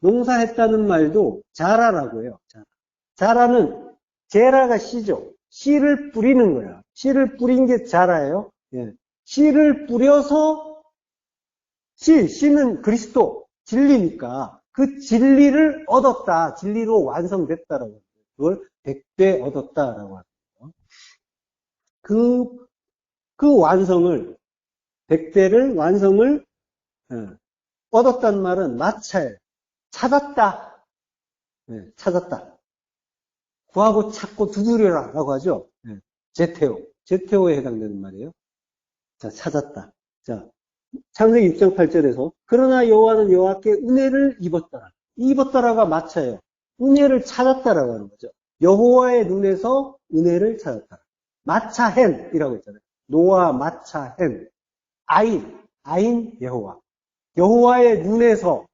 농사했다는 말도 자라라고 해요. 자라는 제라가 씨죠. 씨를 뿌리는 거야. 씨를 뿌린 게 자라예요. 예. 씨를 뿌려서 씨는 그리스도. 진리니까 그 진리를 얻었다. 진리로 완성됐다라고 합니다. 그걸 100배 얻었다라고 합니다. 그 완성을, 100배를 완성을 얻었다는 말은 마차예요. 찾았다. 네, 찾았다. 구하고 찾고 두드려라 라고 하죠. 네, 제테오에 해당되는 말이에요. 자, 찾았다. 자, 창세기 6장 8절에서 그러나 여호와는 여호와께 은혜를 입었더라. 입었더라가 마차예요. 은혜를 찾았다라고 하는 거죠. 여호와의 눈에서 은혜를 찾았다. 마차헨이라고 했잖아요. 노아 마차헨. 아인 여호와. 여호와의 눈에서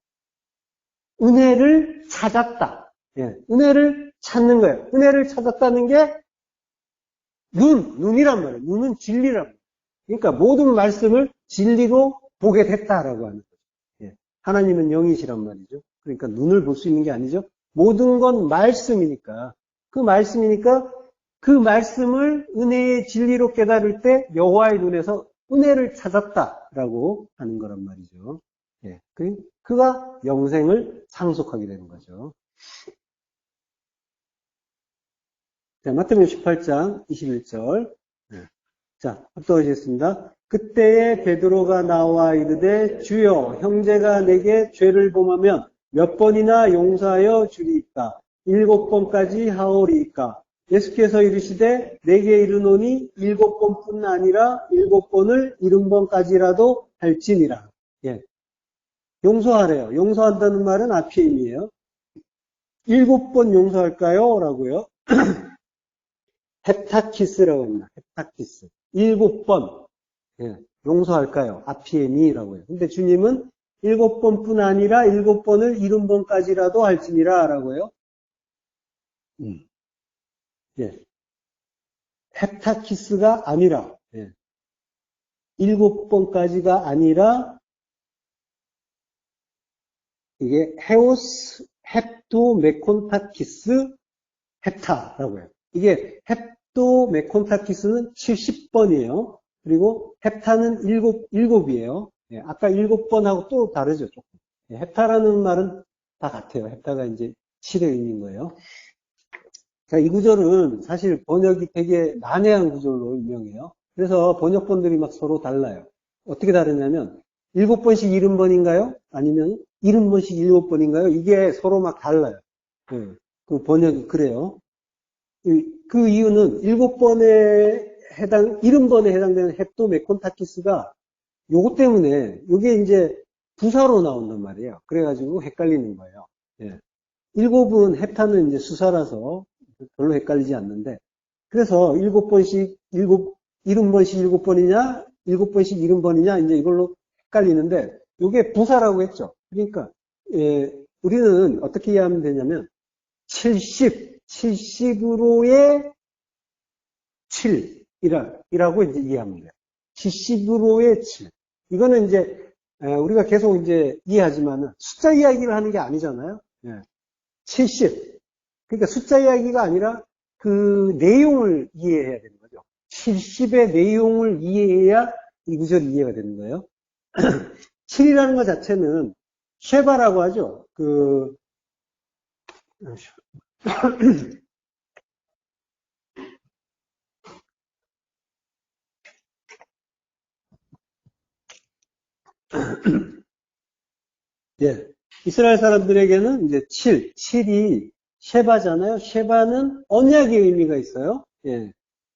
은혜를 찾았다. 예, 은혜를 찾는 거예요. 은혜를 찾았다는 게 눈이란 말이에요. 눈은 진리란 말이에요. 그러니까 모든 말씀을 진리로 보게 됐다라고 하는 거죠. 예, 하나님은 영이시란 말이죠. 그러니까 눈을 볼 수 있는 게 아니죠. 모든 건 말씀이니까 그 말씀을 은혜의 진리로 깨달을 때 여호와의 눈에서 은혜를 찾았다라고 하는 거란 말이죠. 예, 그가 영생을 상속하게 되는 거죠. 자, 마태복음 18장 21절. 예. 자, 합독하시겠습니다. 그때에 베드로가 나와 이르되 주여 형제가 내게 죄를 범하면 몇 번이나 용서하여 주리이까? 7번까지 하오리이까? 예수께서 이르시되 내게 이르노니 7번뿐 아니라 7번을 70번까지라도 할지니라. 예. 용서하래요. 용서한다는 말은 아피임이에요. 7번 용서할까요? 라고요. 헵타키스라고 합니다. 헵타키스. 7번. 예. 용서할까요? 아피엠이라고 해요. 근데 주님은 7번뿐 아니라 7번을 70번까지라도 할지니라 라고 해요. 예. 헵타키스가 아니라, 예. 7번까지가 아니라, 이게 헤오스 헵토메콘타키스 헵타라고 해요. 이게 헵토메콘타키스는 70번이에요. 그리고 헵타는 7이에요. 예, 아까 7번하고 또 다르죠, 조금. 예, 헵타라는 말은 다 같아요. 헵타가 이제 7의 의미인 거예요. 자, 이 구절은 사실 번역이 되게 난해한 구절로 유명해요. 그래서 번역본들이 막 서로 달라요. 어떻게 다르냐면, 7번씩 70번인가요? 아니면 70번씩 7번인가요? 이게 서로 막 달라요. 예, 그 번역이 그래요. 그 이유는 70번에 해당되는 헵토메콘타키스가 요거 때문에, 요게 이제 부사로 나온단 말이에요. 그래가지고 헷갈리는 거예요. 예. 7은 헵타는 이제 수사라서 별로 헷갈리지 않는데, 그래서 7번씩 7번이냐, 7번씩 70번이냐, 이제 이걸로 헷갈리는데, 요게 부사라고 했죠. 그러니까, 예, 우리는 어떻게 이해하면 되냐면, 70으로의 7이라고 이제 이해하면 돼요. 70으로의 7. 이거는 이제, 우리가 계속 이제 이해하지만은 숫자 이야기를 하는 게 아니잖아요. 예. 70. 그러니까 숫자 이야기가 아니라 그 내용을 이해해야 되는 거죠. 70의 내용을 이해해야 이 구절이 이해가 되는 거예요. 7이라는 것 자체는 쉐바라고 하죠. 예. 이스라엘 사람들에게는 이제 7이 쉐바잖아요. 쉐바는 언약의 의미가 있어요. 예.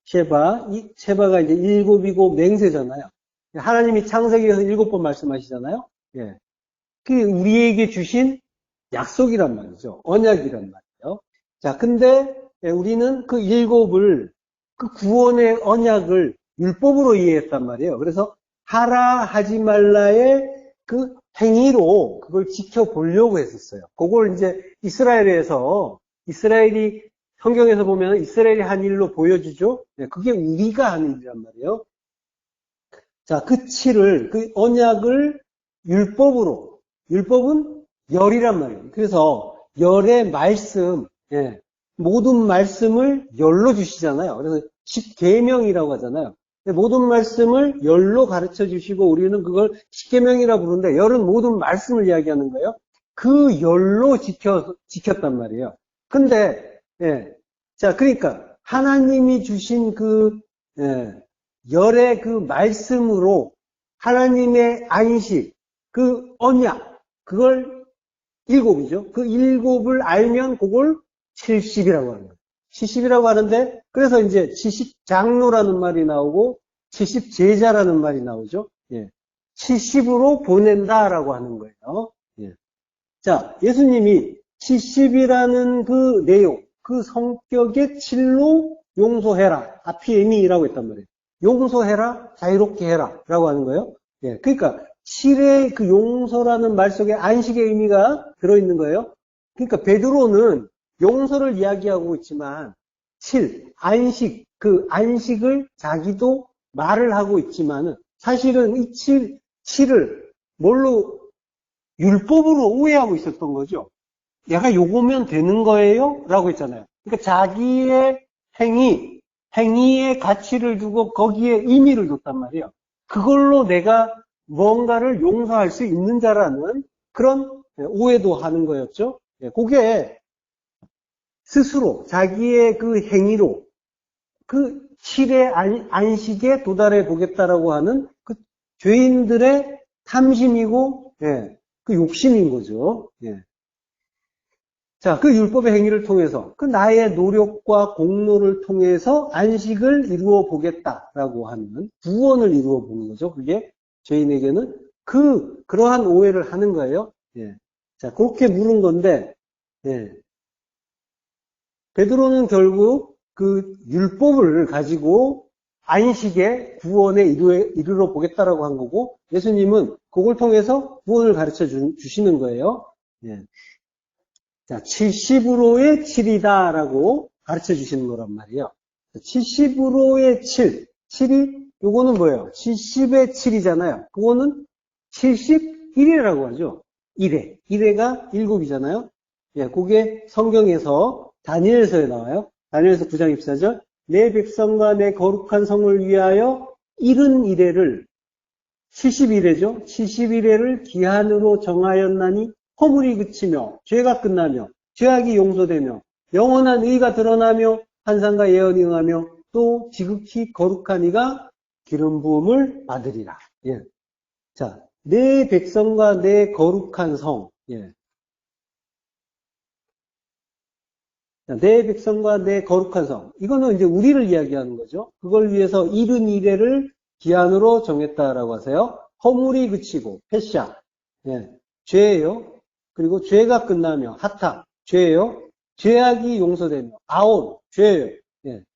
쉐바가 이제 7이고 맹세잖아요. 하나님이 창세기에서 7번 말씀하시잖아요. 예. 그 우리에게 주신 약속이란 말이죠. 언약이란 말이에요. 자, 근데 우리는 그 7을, 그 구원의 언약을 율법으로 이해했단 말이에요. 그래서 하라 하지 말라의 그 행위로 그걸 지켜보려고 했었어요. 그걸 이제 이스라엘이 성경에서 보면 이스라엘이 한 일로 보여주죠. 네, 그게 우리가 한 일이란 말이에요. 자, 그 7을, 그 언약을 율법은 열이란 말이에요. 그래서 열의 말씀, 예, 모든 말씀을 열로 주시잖아요. 그래서 10계명이라고 하잖아요. 모든 말씀을 열로 가르쳐 주시고 우리는 그걸 십계명이라 부르는데 열은 모든 말씀을 이야기하는 거예요. 그 열로 지켰단 말이에요. 근데 예. 자, 그러니까 하나님이 주신 그 열의 그 말씀으로 하나님의 안식, 그 언약, 그걸 일곱이죠. 그 일곱을 알면 그걸 70이라고 하는 거예요. 70이라고 하는데 그래서 이제 70장로라는 말이 나오고 70제자라는 말이 나오죠. 예. 70으로 보낸다라고 하는 거예요. 예. 자, 예수님이 70이라는 그 내용, 그 성격의 7로 용서해라. 아피에미라고 했단 말이에요. 용서해라, 자유롭게 해라 라고 하는 거예요. 예. 그러니까 7의 그 용서라는 말 속에 안식의 의미가 들어있는 거예요. 그러니까 베드로는 용서를 이야기하고 있지만 7, 안식, 그 안식을 자기도 말을 하고 있지만은 사실은 이 7을 뭘로 율법으로 오해하고 있었던 거죠. 얘가 요거면 되는 거예요? 라고 했잖아요. 그러니까 자기의 행위에 가치를 두고 거기에 의미를 뒀단 말이에요. 그걸로 내가 뭔가를 용서할 수 있는 자라는 그런 오해도 하는 거였죠. 그게 스스로 자기의 그 행위로 그 7의 안식에 도달해 보겠다라고 하는 그 죄인들의 탐심이고 그 욕심인 거죠. 자, 그 율법의 행위를 통해서 그 나의 노력과 공로를 통해서 안식을 이루어 보겠다라고 하는 구원을 이루어 보는 거죠. 그게 죄인에게는 그러한 오해를 하는 거예요. 자, 그렇게 물은 건데 베드로는 결국 그 율법을 가지고 안식의 구원에 이르러 보겠다라고 한 거고 예수님은 그걸 통해서 구원을 가르쳐 주시는 거예요. 자, 70으로의 7이다라고 가르쳐 주시는 거란 말이에요. 70으로의 7. 7이, 요거는 뭐예요? 70의 7이잖아요. 그거는 71회라고 하죠. 1회. 1회가 7이잖아요. 그게 성경에서 다니엘서에 나와요. 다니엘서 9장 24절. 내 백성과 내 거룩한 성을 위하여 71회를 71회죠. 71회를 기한으로 정하였나니 허물이 그치며 죄가 끝나며 죄악이 용서되며 영원한 의가 드러나며 환상과 예언이 응하며 또 지극히 거룩한 이가 기름 부음을 받으리라. 자, 내 백성과 내 거룩한 성. 내 백성과 내 거룩한 성. 이거는 이제 우리를 이야기하는 거죠. 그걸 위해서 71회를 기한으로 정했다라고 하세요. 허물이 그치고 패샤. 죄예요. 그리고 죄가 끝나며 하타, 죄예요. 죄악이 용서되며 아온, 죄예요.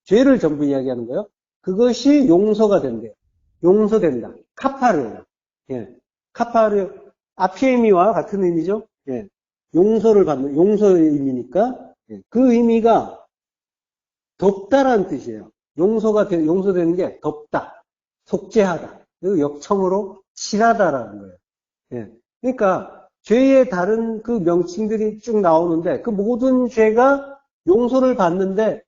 죄를 전부 이야기하는 거예요. 그것이 용서가 된대요. 용서된다. 카파르. 카파르, 아피에미와 같은 의미죠. 용서를 받는, 용서의 의미니까 그 의미가 덮다라는 뜻이에요. 용서되는 게 덮다, 속죄하다, 그리고 역청으로 칠하다라는 거예요. 그러니까 죄의 다른 그 명칭들이 쭉 나오는데 그 모든 죄가 용서를 받는데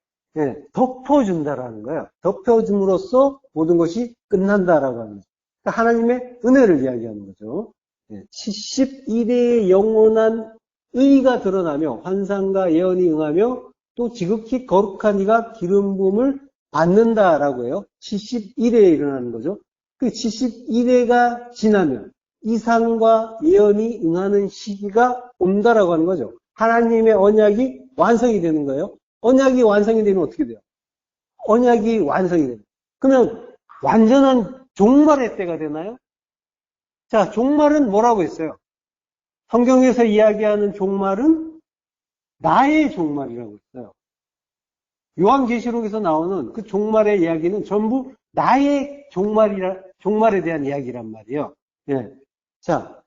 덮어준다라는 거예요. 덮어줌으로써 모든 것이 끝난다라고 하는 거예요. 그러니까 하나님의 은혜를 이야기하는 거죠. 71회의 영원한 의가 드러나며 환상과 예언이 응하며 또 지극히 거룩한 이가 기름 부음을 받는다라고 해요. 71회에 일어나는 거죠. 그 71회가 지나면 이상과 예언이 응하는 시기가 온다라고 하는 거죠. 하나님의 언약이 완성이 되는 거예요. 언약이 완성이 되면 어떻게 돼요? 언약이 완성이 돼요. 그러면 완전한 종말의 때가 되나요? 자, 종말은 뭐라고 했어요? 성경에서 이야기하는 종말은 나의 종말이라고 했어요. 요한계시록에서 나오는 그 종말의 이야기는 전부 나의 종말에 대한 이야기란 말이에요. 자,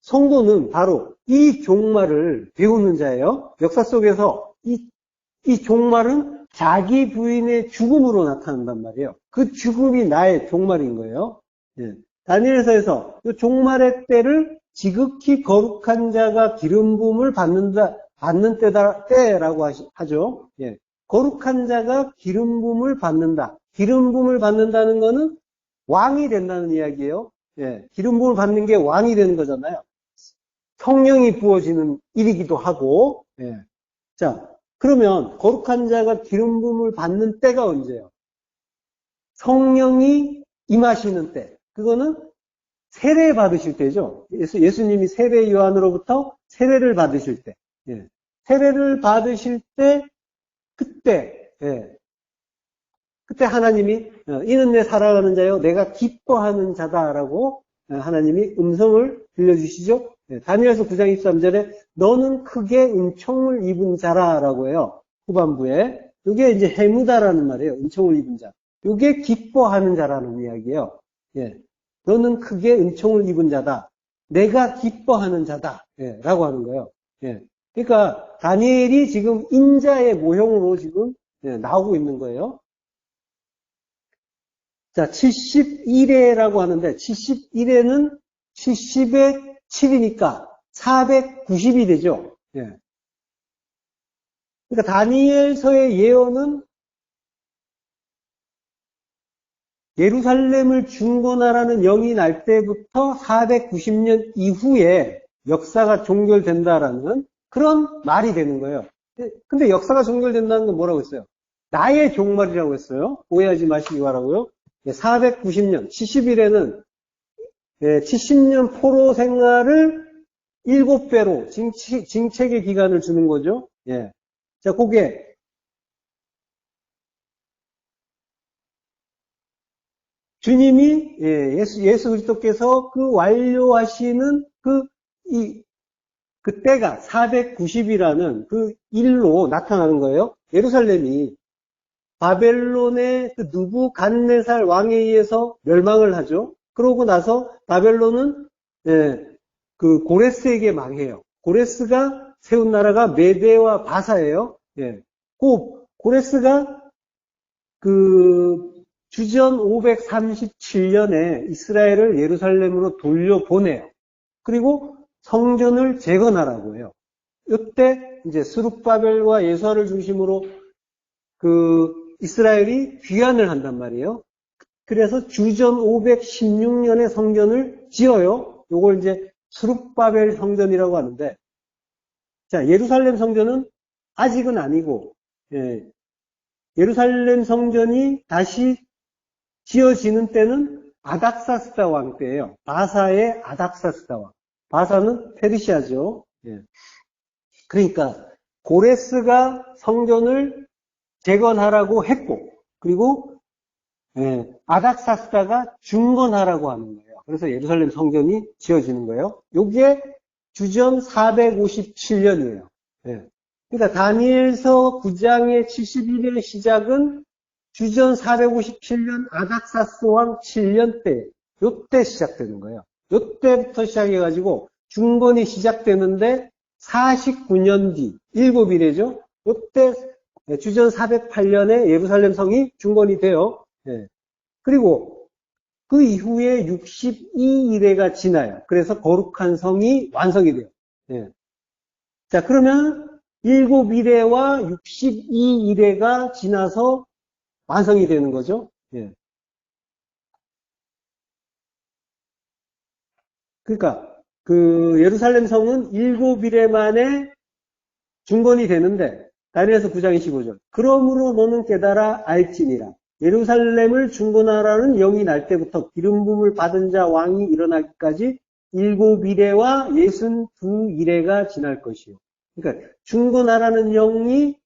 성도는 바로 이 종말을 배우는 자예요. 역사 속에서 이 종말은 자기 부인의 죽음으로 나타난단 말이에요. 그 죽음이 나의 종말인 거예요. 다니엘서에서 이 종말의 때를 지극히 거룩한 자가 기름 부음을 받는 때라고 하죠. 거룩한 자가 기름 부음을 받는다. 기름 부음을 받는다는 거는 왕이 된다는 이야기예요. 예, 기름 부음을 받는 게 왕이 되는 거잖아요. 성령이 부어지는 일이기도 하고. 예. 자, 그러면 거룩한 자가 기름 부음을 받는 때가 언제예요? 성령이 임하시는 때. 그거는 세례 받으실 때죠. 예수님이 세례 요한으로부터 세례를 받으실 때. 예. 세례를 받으실 때, 그때, 예. 그때 하나님이, 이는 내 사랑하는 자요, 내가 기뻐하는 자다라고 하나님이 음성을 들려주시죠. 예. 다니엘서 9장 23절에 너는 크게 은총을 입은 자라라고 해요. 후반부에. 이게 이제 해무다라는 말이에요. 은총을 입은 자. 이게 기뻐하는 자라는 이야기예요. 예. 너는 크게 은총을 입은 자다. 내가 기뻐하는 자다. 예, 라고 하는 거예요. 예. 그러니까 다니엘이 지금 인자의 모형으로 지금 나오고 있는 거예요. 자, 71회라고 하는데 71회는 70의 7이니까 490이 되죠. 예. 그러니까 다니엘서의 예언은 예루살렘을 중건하라는 영이 날 때부터 490년 이후에 역사가 종결된다라는 그런 말이 되는 거예요. 근데 역사가 종결된다는 건 뭐라고 했어요? 나의 종말이라고 했어요. 오해하지 마시기 바라고요. 490년, 70일에는 70년 포로 생활을 7배로 징책의 기간을 주는 거죠. 예. 자, 그게 주님이 예수 그리스도께서 그 완료하시는 그 때가 490이라는 그 일로 나타나는 거예요. 예루살렘이 바벨론의 그 느부갓네살 왕에 의해서 멸망을 하죠. 그러고 나서 바벨론은 그 고레스에게 망해요. 고레스가 세운 나라가 메대와 바사예요. 예. 그 고레스가 그 주전 537년에 이스라엘을 예루살렘으로 돌려보내요. 그리고 성전을 재건하라고 해요. 이때 이제 스룹바벨과 예수아를 중심으로 그 이스라엘이 귀환을 한단 말이에요. 그래서 주전 516년에 성전을 지어요. 요걸 이제 스룹바벨 성전이라고 하는데, 자, 예루살렘 성전은 아직은 아니고, 예루살렘 성전이 다시 지어지는 때는 아닥사스다 왕 때예요. 바사의 아닥사스다 왕. 바사는 페르시아죠. 예. 그러니까 고레스가 성전을 재건하라고 했고, 그리고 아닥사스다가 중건하라고 하는 거예요. 그래서 예루살렘 성전이 지어지는 거예요. 이게 주전 457년이에요. 예. 그러니까 다니엘서 9장의 71의 시작은 주전 457년 아닥사스 왕 7년 때, 요때 시작되는 거예요. 요때부터 시작해가지고 중건이 시작되는데 49년 뒤, 7일에죠. 요때 주전 408년에 예루살렘 성이 중건이 돼요. 예. 그리고 그 이후에 62일에가 지나요. 그래서 거룩한 성이 완성이 돼요. 예. 자, 그러면 7일에와 62일에가 지나서 완성이 되는 거죠. 예. 그러니까 그 예루살렘 성은 7일에 만에 중건이 되는데 다니엘서 9장 25절. 그러므로 너는 깨달아 알지니라. 예루살렘을 중건하라는 영이 날 때부터 기름 부음을 받은 자 왕이 일어나기까지 7일에와 62일에가 지날 것이요. 그러니까 중건하라는 영이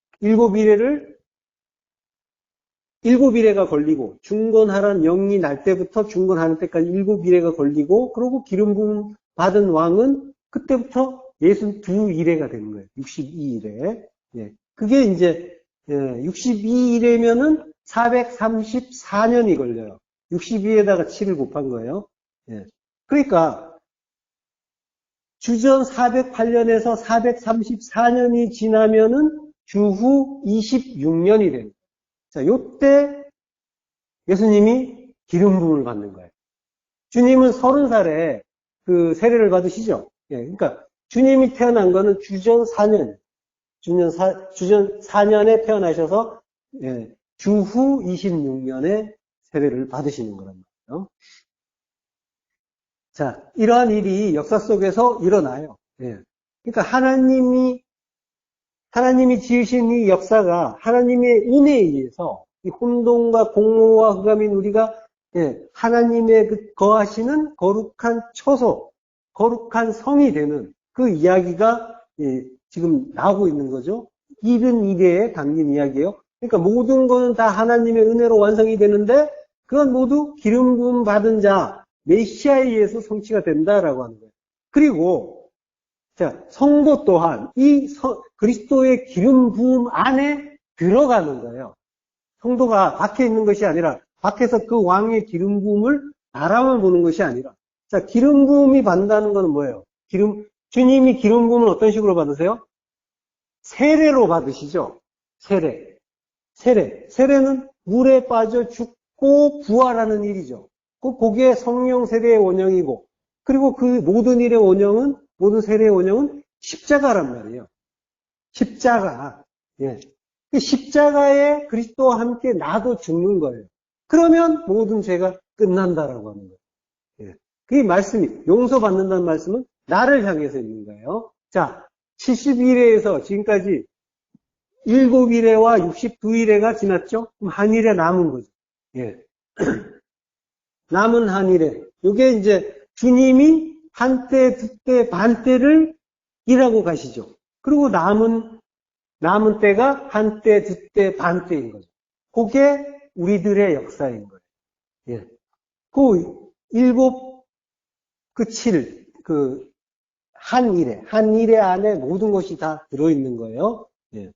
7일에가 걸리고 중건하라는 영이 날 때부터 중건하는 때까지 7일에가 걸리고 그리고 기름 부음 받은 왕은 그때부터 62일에가 되는 거예요. 62일에. 예. 그게 이제 62일이면은 434년이 걸려요. 62에다가 7을 곱한 거예요. 예. 그러니까 주전 408년에서 434년이 지나면은 주후 26년이 됩니다. 자, 요때 예수님이 기름 부음을 받는 거예요. 주님은 30살에 그 세례를 받으시죠. 예, 그러니까 주님이 태어난 거는 주전 4년, 주전 4년에 태어나셔서 주후 26년에 세례를 받으시는 거란 말이에요. 자, 이러한 일이 역사 속에서 일어나요. 예. 그러니까 하나님이 지으신 이 역사가 하나님의 은혜에 의해서 이 혼돈과 공허와 흑암인 우리가 하나님의 그 거하시는 거룩한 처소, 거룩한 성이 되는 그 이야기가 지금 나오고 있는 거죠. 이른 이래에 담긴 이야기예요. 그러니까 모든 것은 다 하나님의 은혜로 완성이 되는데 그건 모두 기름 부음 받은 자, 메시아에 의해서 성취가 된다라고 하는 거예요. 그리고 자, 성도 또한 그리스도의 기름 부음 안에 들어가는 거예요. 성도가 밖에 있는 것이 아니라 밖에서 그 왕의 기름 부음을 바라만 보는 것이 아니라 자, 기름 부음이 받는다는 것은 뭐예요? 주님이 기름 부음을 어떤 식으로 받으세요? 세례로 받으시죠. 세례는 물에 빠져 죽고 부활하는 일이죠. 그게 성령 세례의 원형이고 그리고 그 모든 세례의 원형은 십자가란 말이에요. 십자가. 예. 그 십자가에 그리스도와 함께 나도 죽는 거예요. 그러면 모든 죄가 끝난다라고 하는 거예요. 예. 그 말씀이, 용서받는다는 말씀은 나를 향해서 있는 거예요. 자, 71회에서 지금까지 7일회와 62일회가 지났죠? 그럼 한 일회 남은 거죠. 예. 남은 한 일회. 이게 이제 주님이 한때, 두때, 반때를 일하고 가시죠. 그리고 남은 때가 한때, 두때, 반때인 거죠. 그게 우리들의 역사인 거예요. 예. 한 일회 안에 모든 것이 다 들어있는 거예요. 예.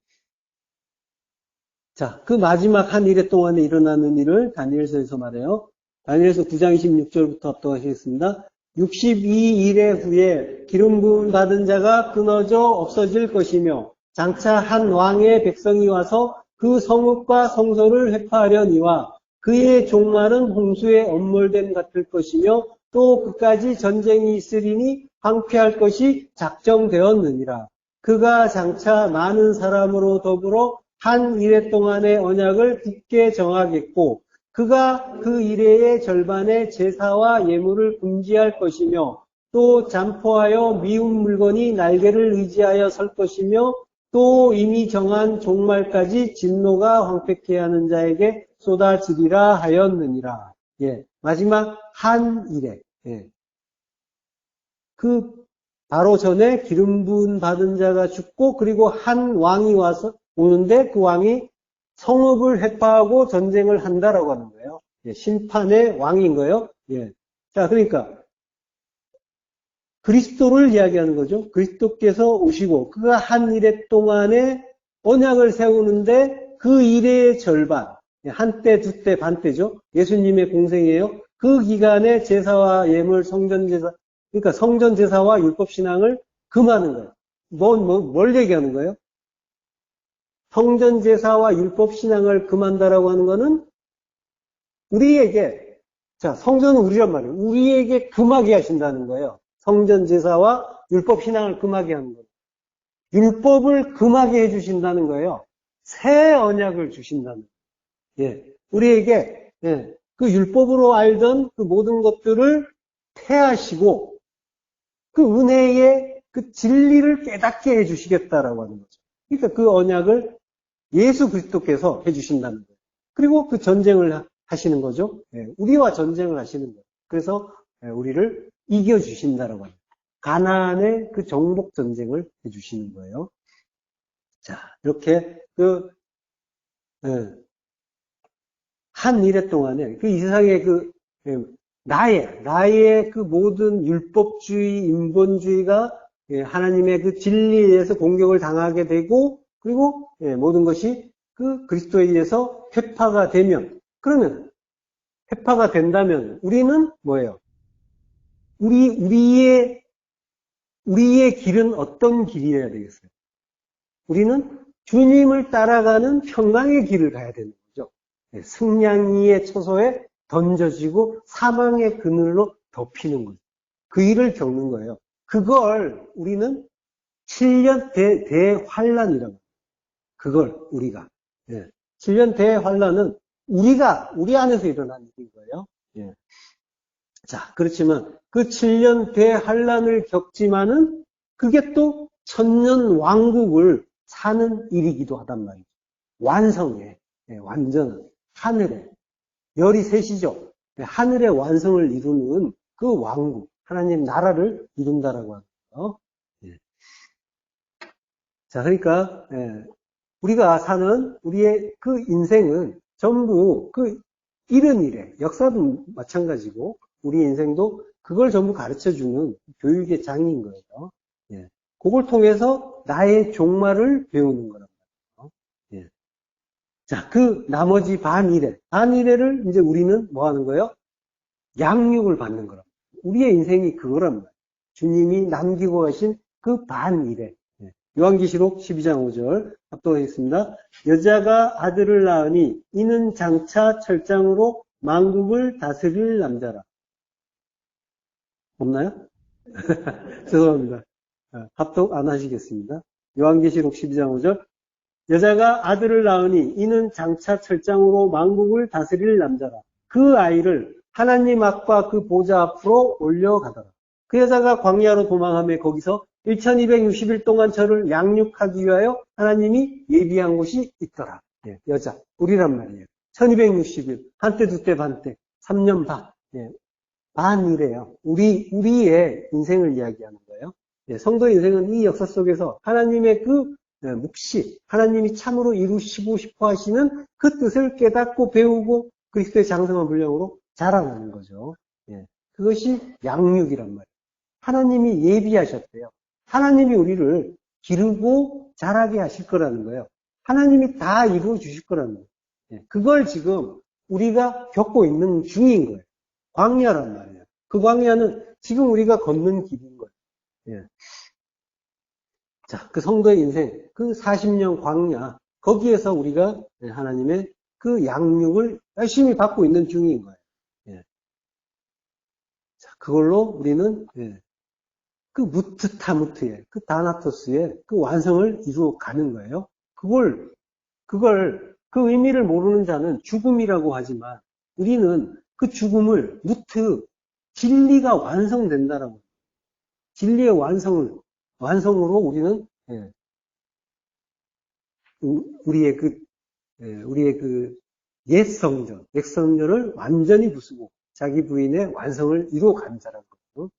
자, 그 마지막 한 일회 동안에 일어나는 일을 다니엘서에서 말해요. 다니엘서 9장 26절부터 합독하시겠습니다. 62일의 후에 기름 부음 받은 자가 끊어져 없어질 것이며 장차 한 왕의 백성이 와서 그 성읍과 성소를 회파하려니와 그의 종말은 홍수에 엄몰됨 같을 것이며 또 그까지 전쟁이 있으리니 황폐할 것이 작정되었느니라. 그가 장차 많은 사람으로 더불어 한 일회 동안의 언약을 굳게 정하겠고 그가 그 일회의 절반의 제사와 예물을 금지할 것이며 또 잠포하여 미운 물건이 날개를 의지하여 설 것이며 또 이미 정한 종말까지 진노가 황폐케 하는 자에게 쏟아지리라 하였느니라. 예, 마지막 한 일회. 예. 바로 전에 기름 부음 받은 자가 죽고 그리고 한 왕이 오는데 그 왕이 성읍을 회파하고 전쟁을 한다라고 하는 거예요. 예, 심판의 왕인 거예요. 예. 자, 그러니까 그리스도를 이야기하는 거죠. 그리스도께서 오시고 그가 한 일회 동안에 언약을 세우는데 그 일회의 절반, 한때, 두때, 반때죠. 예수님의 공생이에요. 그 기간에 제사와 예물, 성전제사, 그러니까 성전제사와 율법신앙을 금하는 거예요. 뭘 얘기하는 거예요? 성전제사와 율법신앙을 금한다라고 하는 거는 우리에게, 자, 성전은 우리란 말이에요. 우리에게 금하게 하신다는 거예요. 성전제사와 율법신앙을 금하게 하는 거예요. 율법을 금하게 해주신다는 거예요. 새 언약을 주신다는 거예요. 예. 우리에게, 그 율법으로 알던 그 모든 것들을 폐하시고, 그 은혜의 그 진리를 깨닫게 해주시겠다라고 하는 거죠. 그러니까 그 언약을 예수 그리스도께서 해주신다는 거예요. 그리고 그 전쟁을 하시는 거죠. 우리와 전쟁을 하시는 거예요. 그래서 우리를 이겨주신다라고 합니다. 가나안의 그 정복 전쟁을 해주시는 거예요. 자, 이렇게 한 일회 동안에 이 세상에 나의 그 모든 율법주의, 인본주의가 하나님의 그 진리에 의해서 공격을 당하게 되고 그리고 모든 것이 그 그리스도에 의해서 회파가 되면 그러면 회파가 된다면 우리는 뭐예요? 우리의 길은 어떤 길이어야 되겠어요? 우리는 주님을 따라가는 평강의 길을 가야 되는 거죠. 승냥이의 처소에 던져지고 사망의 그늘로 덮이는 거죠. 그 일을 겪는 거예요. 그걸 우리는 7년 대환란이라고. 그걸 우리가. 7년 대환란은 우리 안에서 일어난 일인 거예요. 예. 자, 그렇지만 그 7년 대환란을 겪지만은 그게 또 천년 왕국을 사는 일이기도 하단 말이죠. 완성에, 예, 완전 하늘에, 열이 셋이죠. 예, 하늘의 완성을 이루는 그 왕국, 하나님 나라를 이룬다라고 하는 거예요. 예. 자, 그러니까 우리가 사는 우리의 그 인생은 전부 그 이른 일에, 역사도 마찬가지고 우리 인생도 그걸 전부 가르쳐주는 교육의 장인 거예요. 예. 그걸 통해서 나의 종말을 배우는 거란 말이에요. 예. 자, 그 나머지 반일회를 이제 우리는 뭐 하는 거예요? 양육을 받는 거란 말이에요. 우리의 인생이 그거란 말이에요. 주님이 남기고 가신 그 반일회. 예. 요한계시록 12장 5절 합독하겠습니다. 여자가 아들을 낳으니 이는 장차 철장으로 만국을 다스릴 남자라. 없나요? 죄송합니다. 합독 안 하시겠습니다. 요한계시록 12장 5절 여자가 아들을 낳으니 이는 장차 철장으로 만국을 다스릴 남자라. 그 아이를 하나님 앞과 그 보좌 앞으로 올려가더라. 그 여자가 광야로 도망하며 거기서 1260일 동안 저를 양육하기 위하여 하나님이 예비한 곳이 있더라. 예, 여자, 우리란 말이에요. 1260일, 한때, 두때, 반때, 3년 반. 예, 반이래요. 우리의 인생을 이야기하는 거예요. 예, 성도의 인생은 이 역사 속에서 하나님의 그 묵시, 하나님이 참으로 이루시고 싶어 하시는 그 뜻을 깨닫고 배우고 그리스도의 장성한 분량으로 자라나는 거죠. 예, 그것이 양육이란 말이에요. 하나님이 예비하셨대요. 하나님이 우리를 기르고 자라게 하실 거라는 거예요. 하나님이 다 이루어 주실 거라는 거예요. 예, 그걸 지금 우리가 겪고 있는 중인 거예요. 광야란 말이에요. 그 광야는 지금 우리가 걷는 길인 거예요. 예. 자, 그 성도의 인생, 그 40년 광야, 거기에서 우리가 하나님의 그 양육을 열심히 받고 있는 중인 거예요. 예. 자, 그걸로 우리는 그 무트타무트의, 그 다나토스의 그 완성을 이루어 가는 거예요. 그 의미를 모르는 자는 죽음이라고 하지만 우리는 그 죽음을 진리가 완성된다라고. 진리의 완성으로 우리는, 우리의 그 옛 성전을 완전히 부수고 자기 부인의 완성을 이루어 가는 자라는 거죠.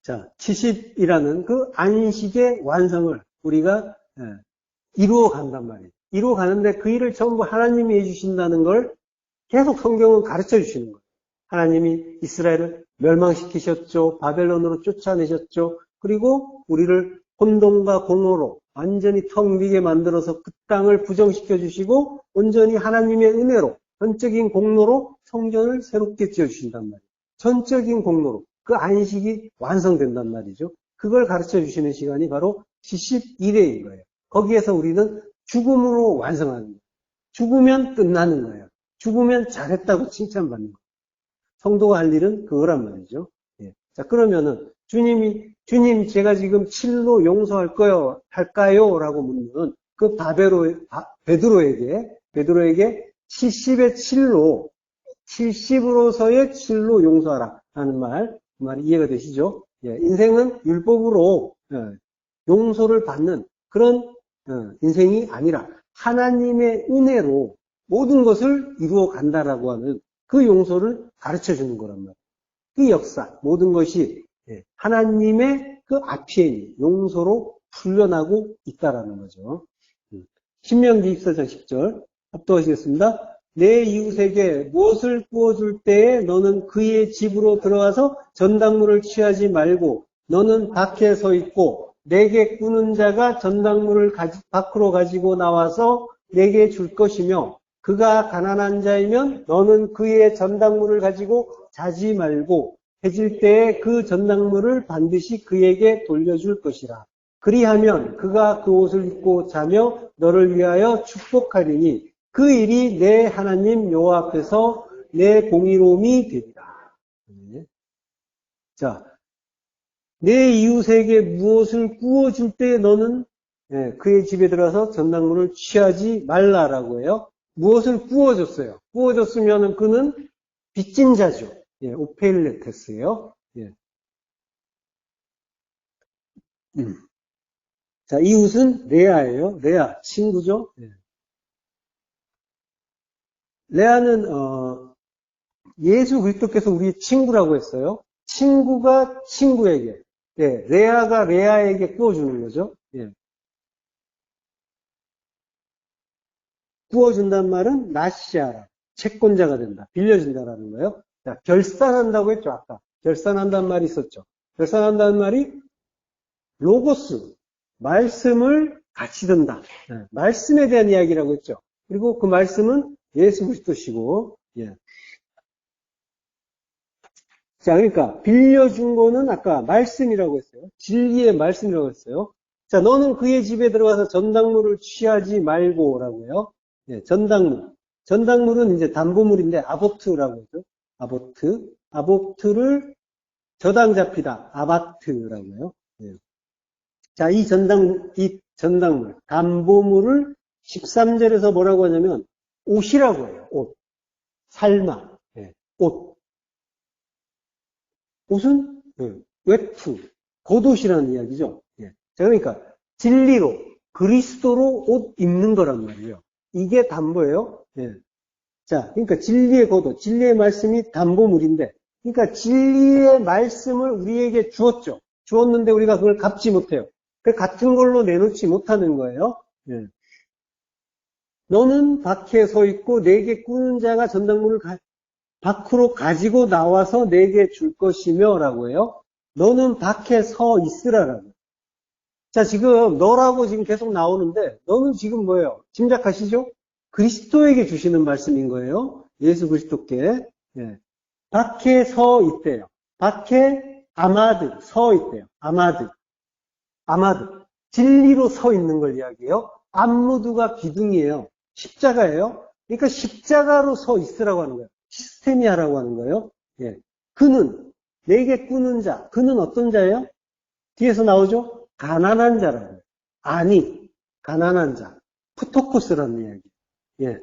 자, 70이라는 그 안식의 완성을 우리가 이루어 간단 말이에요. 이루어 가는데 그 일을 전부 하나님이 해주신다는 걸 계속 성경은 가르쳐 주시는 거예요. 하나님이 이스라엘을 멸망시키셨죠. 바벨론으로 쫓아내셨죠. 그리고 우리를 혼돈과 공허로 완전히 텅 비게 만들어서 그 땅을 부정시켜 주시고 온전히 하나님의 은혜로 전적인 공로로 성전을 새롭게 지어주신단 말이에요. 전적인 공로로 그 안식이 완성된단 말이죠. 그걸 가르쳐 주시는 시간이 바로 71회인 거예요. 거기에서 우리는 죽음으로 완성하는 거예요. 죽으면 끝나는 거예요. 죽으면 잘했다고 칭찬받는 거예요. 성도가 할 일은 그거란 말이죠. 예. 자, 그러면은 주님 제가 지금 7로 용서할까요? 라고 묻는 그 베드로에게 70의 7로 70으로서의 7로 용서하라 하는 그 말이 이해가 되시죠? 예. 인생은 율법으로 용서를 받는 그런 인생이 아니라 하나님의 은혜로 모든 것을 이루어 간다라고 하는 그 용서를 가르쳐 주는 거란 말이에요. 그 역사, 모든 것이 하나님의 그 아피엔 용서로 풀려나고 있다라는 거죠. 신명기 24장 10절 합독하시겠습니다. 내 이웃에게 무엇을 구워줄 때에 너는 그의 집으로 들어가서 전당물을 취하지 말고 너는 밖에 서 있고 내게 꾸는 자가 전당물을 밖으로 가지고 나와서 내게 줄 것이며 그가 가난한 자이면 너는 그의 전당물을 가지고 자지 말고 해질 때에 그 전당물을 반드시 그에게 돌려줄 것이라. 그리하면 그가 그 옷을 입고 자며 너를 위하여 축복하리니 그 일이 내 하나님 여호와 앞에서 내 공의로움이 되리라. 자, 내 이웃에게 무엇을 구워줄 때 너는 예, 그의 집에 들어가서 전당물을 취하지 말라라고 해요. 무엇을 구워줬어요? 구워줬으면 그는 빚진 자죠. 예, 오페일레테스예요. 예. 자, 이웃은 레아예요. 레아, 친구죠. 예. 레아는 예수 그리스도께서 우리의 친구라고 했어요. 친구가 친구에게, 예, 레아가 레아에게 구워주는 거죠. 예. 구워준단 말은 나시아라, 채권자가 된다, 빌려준다라는 거예요. 자, 결산한다고 했죠, 아까. 결산한다는 말이 있었죠. 결산한다는 말이 로고스, 말씀을 같이 든다. 예, 말씀에 대한 이야기라고 했죠. 그리고 그 말씀은 예수 그리스도시고, 예. 자, 그러니까 빌려준 거는 아까 말씀이라고 했어요. 진리의 말씀이라고 했어요. 자, 너는 그의 집에 들어가서 전당물을 취하지 말고라고요. 예, 전당물. 전당물은 이제 담보물인데 아보트라고 하죠. 아보트. 아보트를 저당 잡히다. 아바트라고요. 예. 자, 이 전당물, 담보물을 13절에서 뭐라고 하냐면 옷이라고 해요. 옷. 살마. 예, 옷. 옷은 외투, 겉옷이라는 이야기죠. 예. 자, 그러니까 진리로, 그리스도로 옷 입는 거란 말이에요. 이게 담보예요. 예. 자, 그러니까 진리의 겉옷, 진리의 말씀이 담보물인데, 그러니까 진리의 말씀을 우리에게 주었죠. 주었는데 우리가 그걸 갚지 못해요. 그 같은 걸로 내놓지 못하는 거예요. 예. 너는 밖에 서 있고 내게 꾸는 자가 전당물을 밖으로 가지고 나와서 내게 줄 것이며 라고 해요. 너는 밖에 서 있으라라고. 자, 지금 너라고 지금 계속 나오는데 너는 지금 뭐예요? 짐작하시죠? 그리스도에게 주시는 말씀인 거예요. 예수 그리스도께. 예. 밖에 서 있대요. 밖에 아마드 서 있대요. 아마드. 진리로 서 있는 걸 이야기해요. 암무드가 기둥이에요. 십자가예요. 그러니까 십자가로 서 있으라고 하는 거예요. 시스테미아라고 하는 거예요. 예. 그는 내게 꾸는 자. 그는 어떤 자예요? 뒤에서 나오죠? 가난한 자라고. 아니, 가난한 자. 푸토코스라는 이야기. 예.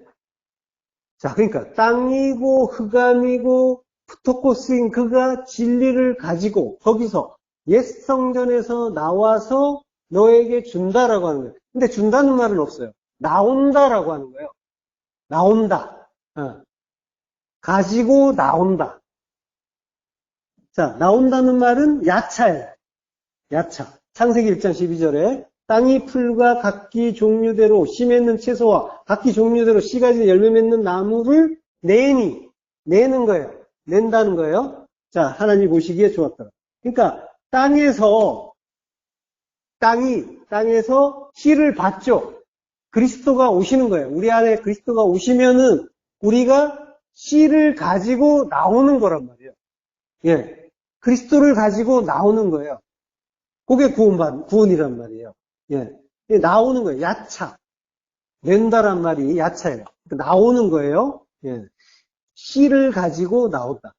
자, 그러니까 땅이고 흑암이고 푸토코스인 그가 진리를 가지고 거기서 옛 성전에서 나와서 너에게 준다라고 하는 거예요. 근데 준다는 말은 없어요. 나온다라고 하는 거예요. 나온다. 가지고 나온다. 자, 나온다는 말은 야차예요. 야차. 창세기 1장 12절에 땅이 풀과 각기 종류대로 씨 맺는 채소와 각기 종류대로 씨 가진 열매 맺는 나무를 내는 거예요. 낸다는 거예요. 자, 하나님 보시기에 좋았다. 그러니까 땅에서 씨를 받죠. 그리스도가 오시는 거예요. 우리 안에 그리스도가 오시면은 우리가 씨를 가지고 나오는 거란 말이에요. 예. 그리스도를 가지고 나오는 거예요. 그게 구원이란 말이에요. 예. 나오는 거예요. 야차. 낸다란 말이 야차예요. 나오는 거예요. 예. 씨를 가지고 나온다.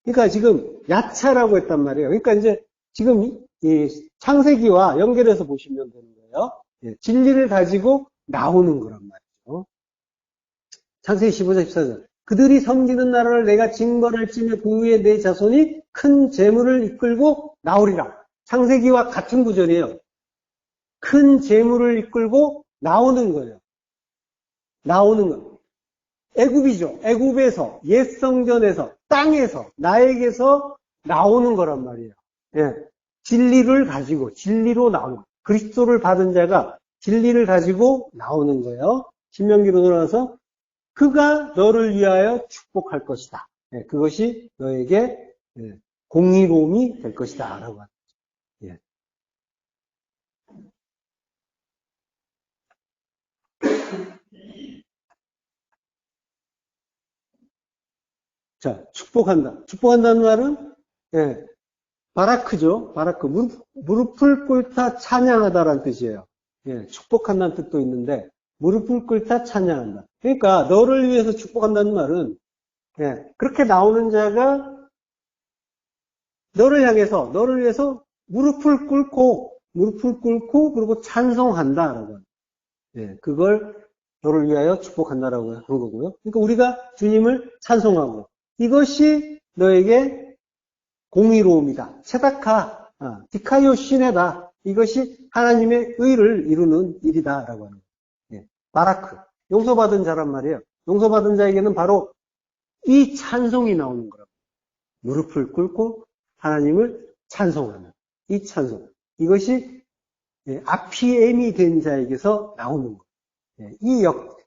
그러니까 지금 야차라고 했단 말이에요. 그러니까 이제 지금 이 창세기와 연결해서 보시면 되는 거예요. 예. 진리를 가지고 나오는 거란 말이죠. 창세기 15장 14절. 그들이 섬기는 나라를 내가 징벌할지며 그 후에 내 자손이 큰 재물을 이끌고 나오리라. 창세기와 같은 구절이에요. 큰 재물을 이끌고 나오는 거예요. 나오는 거. 애굽이죠. 애굽에서, 옛 성전에서, 땅에서, 나에게서 나오는 거란 말이에요. 예. 진리를 가지고, 진리로 나오는 거예요. 그리스도를 받은 자가 진리를 가지고 나오는 거예요. 신명기로 돌아와서 그가 너를 위하여 축복할 것이다. 예, 그것이 너에게 공의로움이 될 것이다. 라고 하는 거죠. 예. 자, 축복한다. 축복한다는 말은 예, 바라크죠. 바라크. 무릎을 꿇다 찬양하다라는 뜻이에요. 예, 축복한다는 뜻도 있는데 무릎을 꿇다 찬양한다. 그러니까 너를 위해서 축복한다는 말은 예, 그렇게 나오는 자가 너를 위해서 무릎을 꿇고 무릎을 꿇고 그리고 찬송한다라고. 예, 그걸 너를 위하여 축복한다라고 한 거고요. 그러니까 우리가 주님을 찬송하고 이것이 너에게 공의로움이다. 체다카, 디카요 시네다. 이것이 하나님의 의를 이루는 일이다라고 하는 거예요. 예, 바라크, 용서받은 자란 말이에요. 용서받은 자에게는 바로 이 찬송이 나오는 거라고. 무릎을 꿇고 하나님을 찬송하는 이 찬송. 이것이 아피엠이 된 자에게서 나오는 거예요.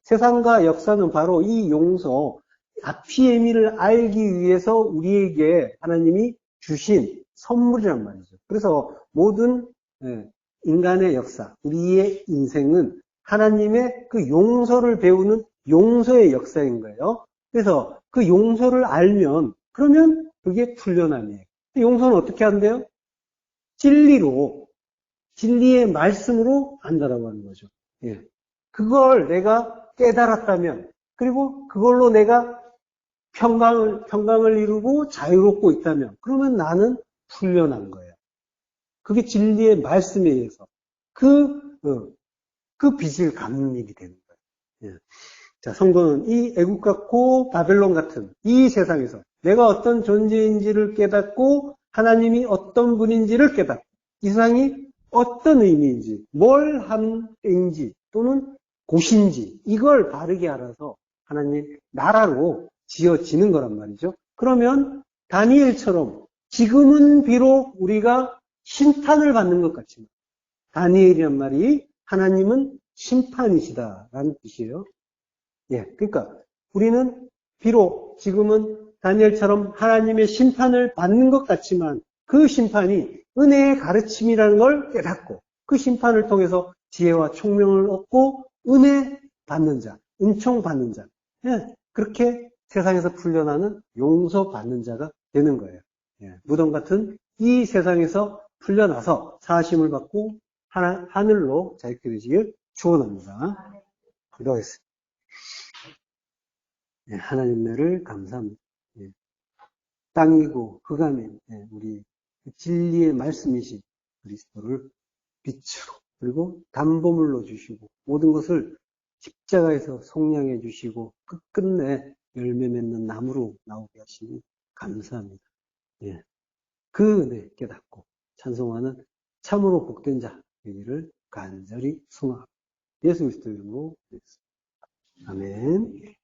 세상과 역사는 바로 이 용서, 아피에미를 알기 위해서 우리에게 하나님이 주신 선물이란 말이죠. 그래서 모든 인간의 역사, 우리의 인생은 하나님의 그 용서를 배우는 용서의 역사인 거예요. 그래서 그 용서를 알면 그러면 그게 풀려남이에요. 용서는 어떻게 한대요? 진리로, 진리의 말씀으로 한다라고 하는 거죠. 예. 그걸 내가 깨달았다면, 그리고 그걸로 내가 평강을 이루고 자유롭고 있다면, 그러면 나는 풀려난 거예요. 그게 진리의 말씀에 의해서 그 빚을 갚는 일이 되는 거예요. 예. 자, 성도는 이 애국 같고 바벨론 같은 이 세상에서 내가 어떤 존재인지를 깨닫고 하나님이 어떤 분인지를 깨닫고 이 세상이 어떤 의미인지 뭘 한 때인지 또는 곳인지 이걸 바르게 알아서 하나님 나라로 지어지는 거란 말이죠. 그러면 다니엘처럼 지금은 비록 우리가 심판을 받는 것 같지만 다니엘이란 말이 하나님은 심판이시다라는 뜻이에요. 예, 그러니까 우리는 비록 지금은 다니엘처럼 하나님의 심판을 받는 것 같지만 그 심판이 은혜의 가르침이라는 걸 깨닫고 그 심판을 통해서 지혜와 총명을 얻고 은혜 받는 자, 은총 받는 자, 예, 그렇게 세상에서 풀려나는 용서 받는 자가 되는 거예요. 예, 무덤 같은 이 세상에서 풀려나서 사하심을 받고 하늘로 자유케 되시길 축원합니다. 기도하겠습니다. 예, 하나님 나를 감사합니다. 예, 땅이고 그가면 우리 진리의 말씀이신 그리스도를 빛으로 그리고 담보물로 주시고 모든 것을 십자가에서 속량해 주시고 끝끝내 열매 맺는 나무로 나오게 하시니 감사합니다. 예, 그 은혜 깨닫고 찬송하는 참으로 복된 자 되기를 간절히 소망합니다. 예수 그리스도 이름으로 기도했습니다. 아멘.